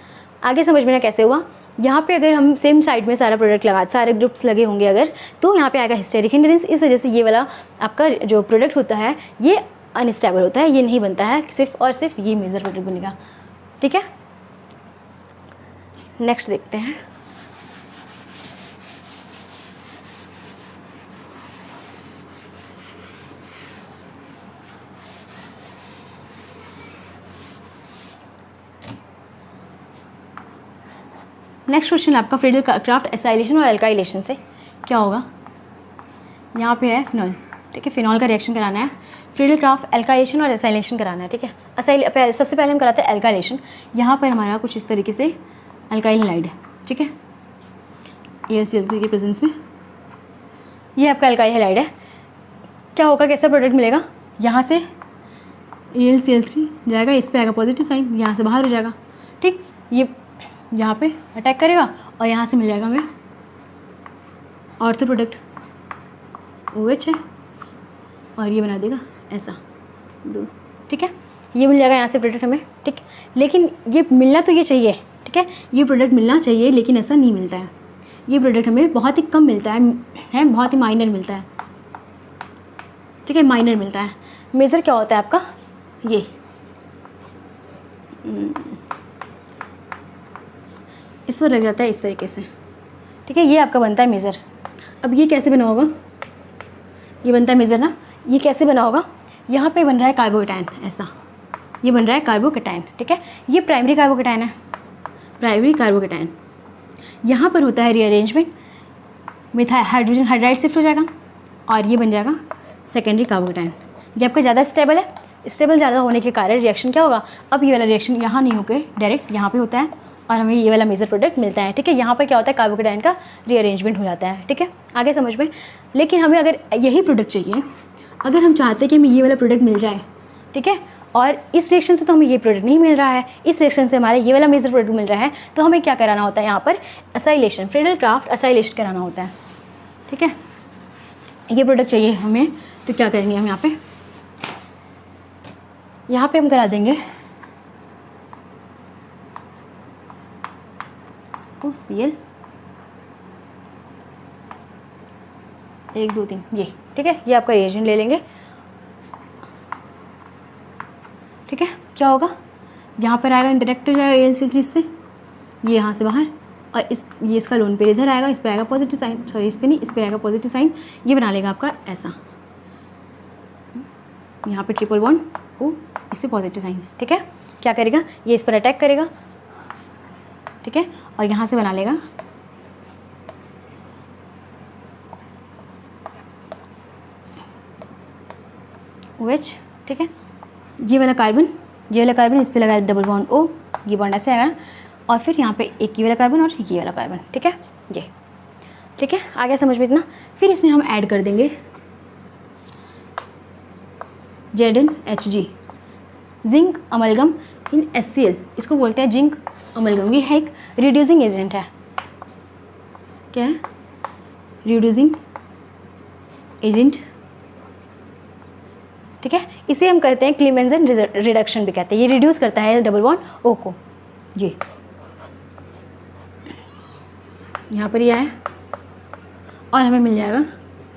आगे समझ में ना कैसे हुआ, यहाँ पे अगर हम सेम साइड में सारा प्रोडक्ट लगा, सारे ग्रुप्स लगे होंगे अगर, तो यहाँ पे आएगा हिस्टेरिक हिंड्रेंस। इस वजह से ये वाला आपका जो प्रोडक्ट होता है ये अनस्टेबल होता है, ये नहीं बनता है, सिर्फ और सिर्फ ये मेजर प्रोडक्ट बनेगा, ठीक है। नेक्स्ट देखते हैं। नेक्स्ट क्वेश्चन आपका फ्रीडल क्राफ्ट एसाइलेशन और अल्काइलेशन से क्या होगा। यहाँ पे है फिनॉल, ठीक है। फिनॉल का रिएक्शन कराना है, फ्रीडल क्राफ्ट एल्काइलेशन और एसाइलेशन कराना है, ठीक है। सबसे पहले हम कराते हैं एल्काइलेशन। यहाँ पर हमारा कुछ इस तरीके से अल्काइल हैलाइड है, ठीक है, AlCl3 के प्रेजेंस में ये आपका अल्काइल हैलाइड है। क्या होगा, कैसा प्रोडक्ट मिलेगा, यहाँ से AlCl3 जाएगा, इस पर आएगा पॉजिटिव साइन, यहाँ से बाहर हो जाएगा, ठीक। ये यहाँ पे अटैक करेगा और यहाँ से मिल जाएगा हमें ऑर्थो प्रोडक्ट OH है, और ये बना देगा ऐसा दो, ठीक है। ये मिल जाएगा यहाँ से प्रोडक्ट हमें, ठीक। लेकिन ये मिलना तो ये चाहिए, ठीक है, ये प्रोडक्ट मिलना चाहिए, लेकिन ऐसा नहीं मिलता है। ये प्रोडक्ट हमें बहुत ही कम मिलता है, बहुत ही माइनर मिलता है, ठीक है, माइनर मिलता है। मेजर क्या होता है आपका, ये इस पर लग जाता है इस तरीके से, ठीक है। ये आपका बनता है मेज़र। अब ये कैसे बना होगा, ये बनता है मेज़र ना, ये कैसे बना होगा, यहाँ पे बन रहा है कार्बोकेटायन, ऐसा ये बन रहा है कार्बोकेटायन, ठीक है। ये प्राइमरी कार्बोकेटायन है, प्राइमरी कार्बोकेटायन। यहाँ पर होता है rearrangement, methyl hydrogen hydride shift हो जाएगा और ये बन जाएगा सेकेंडरी कार्बोकेटायन। ये आपका ज़्यादा स्टेबल है, स्टेबल ज़्यादा होने के कारण रिएक्शन क्या होगा, अब ये वाला रिएक्शन यहाँ नहीं होकर डायरेक्ट यहाँ पे होता है और हमें ये वाला मेजर प्रोडक्ट मिलता है, ठीक है। यहाँ पर क्या होता है, कार्बोकेटायन का रीअरेंजमेंट हो जाता है, ठीक है। आगे समझ में। लेकिन हमें अगर यही प्रोडक्ट चाहिए, अगर हम चाहते हैं कि हमें ये वाला प्रोडक्ट मिल जाए, ठीक है, और इस रिएक्शन से तो हमें ये प्रोडक्ट नहीं मिल रहा है, इस रिएक्शन से हमारा ये वाला मेजर प्रोडक्ट मिल रहा है, तो हमें क्या कराना होता है, यहाँ पर एसाइलेशन, फ्रीडल क्राफ्ट एसाइलेशन कराना होता है, ठीक है। ये प्रोडक्ट चाहिए हमें, तो क्या करेंगे हम यहाँ पे हम करा देंगे Cl 1 2 3, ये ठीक है। ये आपका रिएजेंट ले लेंगे, ठीक है। क्या होगा, यहाँ पर आएगा इंटरेक्ट हो जाएगा AlCl3 से, ये यहाँ से बाहर, और ये इसका लोन पेयर इधर आएगा, इस पर आएगा पॉजिटिव साइन, सॉरी इस पर नहीं, इस पर आएगा पॉजिटिव साइन, ये बना लेगा आपका ऐसा, यहाँ पे ट्रिपल बॉन्ड ओ, इससे पॉजिटिव साइन, ठीक है। क्या करेगा, ये इस पर अटैक करेगा, ठीक है, और यहाँ से बना लेगा OH, ठीक है। ये वाला कार्बन इस पर लगाया डबल बॉन्ड O, ये बॉन्ड ऐसे आएगा और फिर यहाँ पे एक ये वाला कार्बन और ये वाला कार्बन, ठीक है। ये ठीक है, आ गया समझ में इतना। फिर इसमें हम ऐड कर देंगे ZnHg, जिंक अमलगम इन HCl, इसको बोलते हैं जिंक अमलगम। ये है एक रिड्यूसिंग एजेंट है। क्या है? रिड्यूसिंग एजेंट, ठीक है। इसे हम कहते हैं क्लीमेंजन रिडक्शन भी कहते हैं। ये रिड्यूस करता है डबल बॉन्ड O को। ये यहाँ पर ये है और हमें मिल जाएगा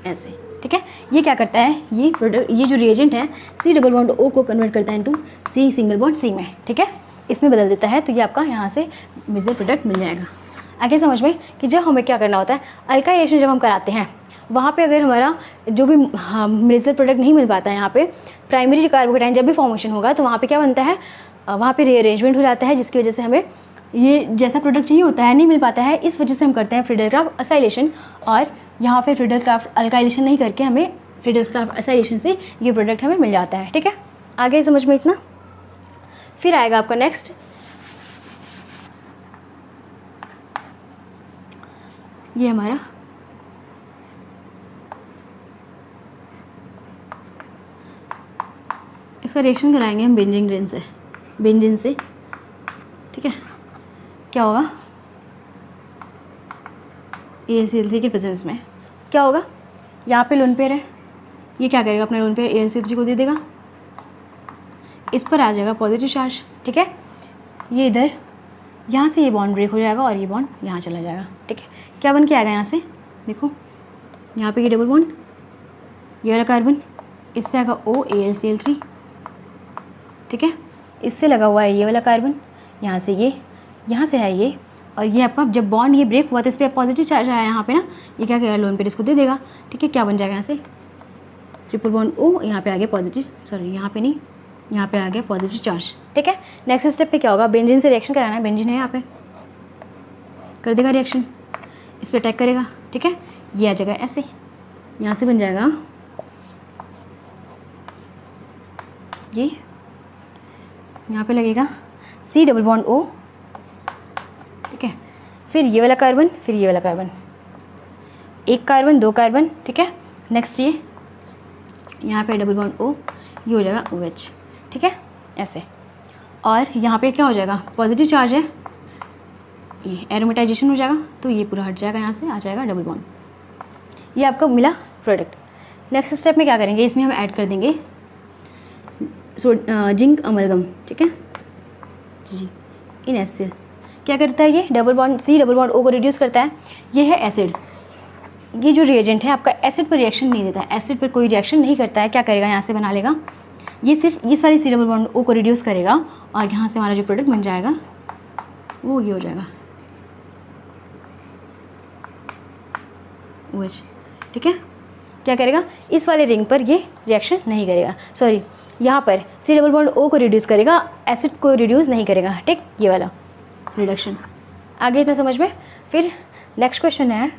ऐसे, ठीक है। ये क्या करता है, ये जो रिएजेंट है C डबल बॉन्ड O को कन्वर्ट करता है into C single bond C में, ठीक है। इसमें बदल देता है, तो ये आपका यहाँ से मेजर प्रोडक्ट मिल जाएगा। आगे समझ में कि जब हमें क्या करना होता है, अल्काइलेशन जब हम कराते हैं वहाँ पे अगर हमारा जो भी मेजर प्रोडक्ट नहीं मिल पाता है, यहाँ पे प्राइमरी कार्बोकेटाइन जब भी फॉर्मेशन होगा तो वहाँ पे क्या बनता है, वहाँ पे रीअरेंजमेंट हो जाता है, जिसकी वजह से हमें ये जैसा प्रोडक्ट चाहिए होता है नहीं मिल पाता है। इस वजह से हम करते हैं फ्रीडलक्राफ्ट असाइलेशन, और यहाँ पे फ्रीडलक्राफ्ट अल्काइलेशन नहीं करके हमें फ्रीडलक्राफ्ट असाइलेशन से ये प्रोडक्ट हमें मिल जाता है, ठीक है। आगे समझ में इतना। फिर आएगा आपका नेक्स्ट, ये हमारा इसका रिएक्शन कराएंगे हम बेंजीन से, ठीक है। क्या होगा, AlCl3 की प्रेजेंस में क्या होगा, यहाँ पे लोन पेयर है, ये क्या करेगा, अपना लोन पेयर AlCl3 को दे देगा, इस पर आ जाएगा पॉजिटिव चार्ज, ठीक है। ये इधर यहाँ से ये बॉन्ड ब्रेक हो जाएगा और ये बॉन्ड यहाँ चला जाएगा, ठीक है। क्या बन के आएगा यहाँ से, देखो यहाँ पे ये डबल बॉन्ड, ये वाला कार्बन, इससे आएगा O AlCl3, ठीक है। इससे लगा हुआ है ये वाला कार्बन, यहाँ से है ये, और ये आपका जब बॉन्ड ये ब्रेक हुआ तो इस पर पॉजिटिव चार्ज आया यहाँ पे ना, ये क्या करेगा, लोन पेयर इसको दे देगा, ठीक है। क्या बन जाएगा यहाँ से, ट्रिपल बॉन्ड O, यहाँ पे आ गया पॉजिटिव, सॉरी यहाँ पे नहीं, यहाँ पे आ गया पॉजिटिव चार्ज, ठीक है। नेक्स्ट स्टेप पे क्या होगा, बेंजीन से रिएक्शन कराना है, बेंजीन है यहाँ पे, कर देगा रिएक्शन, इस पर अटैक करेगा, ठीक है। ये आ जाएगा ऐसे, यहाँ से बन जाएगा ये, यहाँ पे लगेगा C डबल बॉन्ड O, ठीक है। फिर ये वाला कार्बन, फिर ये वाला कार्बन, एक कार्बन दो कार्बन, ठीक है। नेक्स्ट ये यहाँ पे डबल बॉन्ड O, ये हो जाएगा OH, ठीक है, ऐसे। और यहाँ पे क्या हो जाएगा, पॉजिटिव चार्ज है, ये एरोमेटाइजेशन हो जाएगा, तो ये पूरा हट जाएगा, यहाँ से आ जाएगा डबल बॉन्ड, ये आपका मिला प्रोडक्ट। नेक्स्ट स्टेप में क्या करेंगे, इसमें हम ऐड कर देंगे जिंक अमलगम, ठीक है जी, इन HCl। क्या करता है, ये double bond C double bond O को रिड्यूस करता है। ये है एसिड, ये जो रिएजेंट है आपका एसिड पर रिएक्शन नहीं देता है, एसिड पर कोई रिएक्शन नहीं करता है। क्या करेगा, यहाँ से बना लेगा, ये सिर्फ इस वाली C डबल बॉन्ड O को रिड्यूस करेगा और यहाँ से हमारा जो प्रोडक्ट बन जाएगा वो ये हो जाएगा OH, ठीक है। क्या करेगा, इस वाले रिंग पर ये रिएक्शन नहीं करेगा, सॉरी यहाँ पर C डबल बॉन्ड O को रिड्यूस करेगा, एसिड को रिड्यूस नहीं करेगा, ठीक, ये वाला रिडक्शन। आगे इतना समझ में। फिर नेक्स्ट क्वेश्चन है,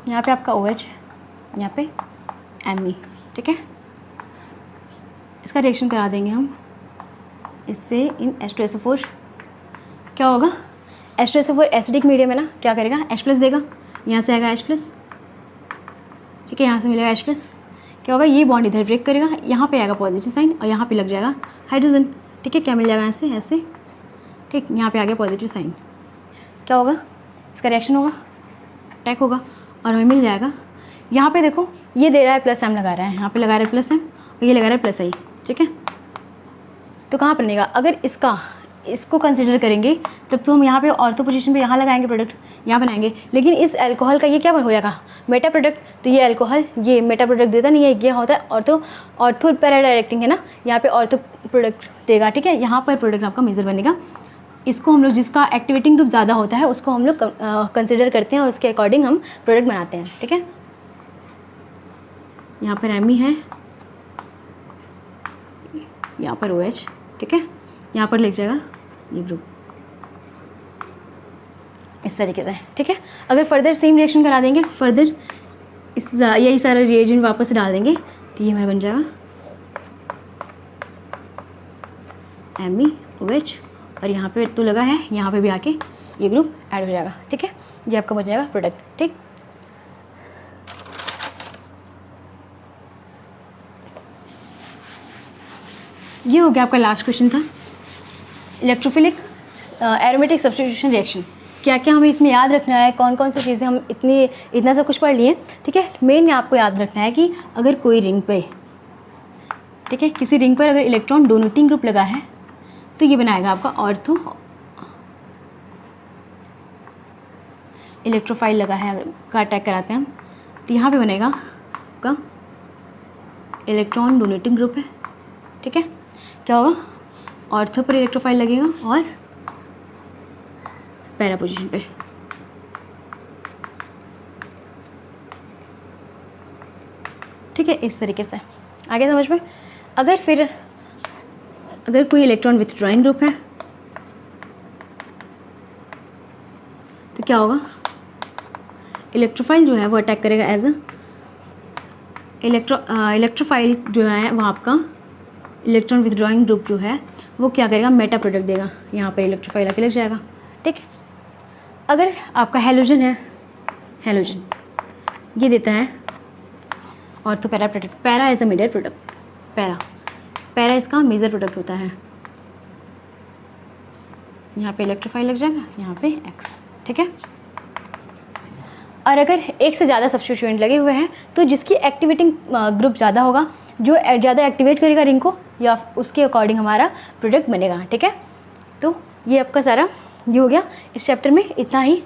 यहाँ पे आपका OH है, यहाँ पे Me, ठीक है। इसका रिएक्शन करा देंगे हम इससे इन H2SO4। क्या होगा, H2SO4 एसिडिक मीडियम है ना, क्या करेगा, H+ देगा, यहाँ से आएगा H+, ठीक है, यहाँ से मिलेगा H+। क्या होगा, ये बॉन्ड इधर ब्रेक करेगा, यहाँ पे आएगा पॉजिटिव साइन और यहाँ पे लग जाएगा हाइड्रोजन, ठीक है। क्या मिल जाएगा ऐसे ऐसे, ठीक, यहाँ पे आ गया पॉजिटिव साइन। क्या होगा, इसका रिएक्शन होगा, अटैक होगा और हमें मिल जाएगा, यहाँ पे देखो ये दे रहा है +M लगा रहा है, यहाँ पे लगा रहा है +M और ये लगा रहा है +I, ठीक है। तो कहाँ पर बनेगा, अगर इसको कंसिडर करेंगे तब तो हम यहाँ पे ऑर्थो पोजीशन पे यहाँ लगाएंगे प्रोडक्ट, यहाँ बनाएंगे। लेकिन इस अल्कोहल का ये क्या हो जाएगा, मेटा प्रोडक्ट, तो ये अल्कोहल ये मेटा प्रोडक्ट देता नहीं है, ये होता है ऑर्थो पैरा डायरेक्टिंग है ना, यहाँ पे ऑर्थो प्रोडक्ट देगा, ठीक है। यहाँ पर प्रोडक्ट आपका मेजर बनेगा, इसको हम लोग जिसका एक्टिवेटिंग ग्रुप ज़्यादा होता है उसको हम लोग कंसिडर करते हैं और उसके अकॉर्डिंग हम प्रोडक्ट बनाते हैं, ठीक है। यहाँ पर एमी है, यहाँ पर OH, ठीक है, यहाँ पर लिख जाएगा ये ग्रुप इस तरीके से, ठीक है। अगर फर्दर सेम रिएक्शन करा देंगे, फर्दर यही सारा रिएजेंट वापस डाल देंगे तो ये हमारा बन जाएगा MeOH और यहाँ पे तो लगा है, यहाँ पे भी आके ये ग्रुप ऐड हो जाएगा, ठीक है। ये आपका बन जाएगा प्रोडक्ट, ठीक। ये हो गया आपका लास्ट क्वेश्चन था, इलेक्ट्रोफिलिक एरोमेटिक सब्स्टिट्यूशन रिएक्शन। क्या क्या हमें इसमें याद रखना है, कौन कौन सी चीज़ें, हम इतना सब कुछ पढ़ लिए, ठीक है। मेन आपको याद रखना है कि अगर कोई रिंग पे, ठीक है, किसी रिंग पर अगर इलेक्ट्रॉन डोनेटिंग ग्रुप लगा है तो ये बनाएगा आपका ऑर्थो, इलेक्ट्रोफाइल लगा है का अटैक कराते हैं हम तो यहाँ पे बनेगा आपका इलेक्ट्रॉन डोनेटिंग ग्रुप है, ठीक है। क्या होगा, ऑर्थो पर इलेक्ट्रोफाइल लगेगा और पैरा पोजीशन पे, ठीक है। इस तरीके से आगे समझ में। अगर कोई इलेक्ट्रॉन विथड्रॉइंग ग्रुप है तो क्या होगा, इलेक्ट्रोफाइल जो है वो अटैक करेगा एज अ इलेक्ट्रोफाइल जो है वो आपका इलेक्ट्रॉन विथड्रॉइंग ग्रुप जो है वो क्या करेगा, मेटा प्रोडक्ट देगा, यहाँ पर इलेक्ट्रोफाइल आके लग जाएगा, ठीक। अगर आपका हैलोजन है, हैलोजन ये देता है ortho para product, para as a major product, para इसका मेजर प्रोडक्ट होता है, यहाँ पे इलेक्ट्रोफाइल लग जाएगा, यहाँ पे X, ठीक है। और अगर एक से ज़्यादा सब्स्टिट्यूएंट लगे हुए हैं तो जिसकी एक्टिवेटिंग ग्रुप ज़्यादा होगा, जो ज़्यादा एक्टिवेट करेगा रिंग को, या उसके अकॉर्डिंग हमारा प्रोडक्ट बनेगा, ठीक है। तो ये आपका सारा ये हो गया, इस चैप्टर में इतना ही।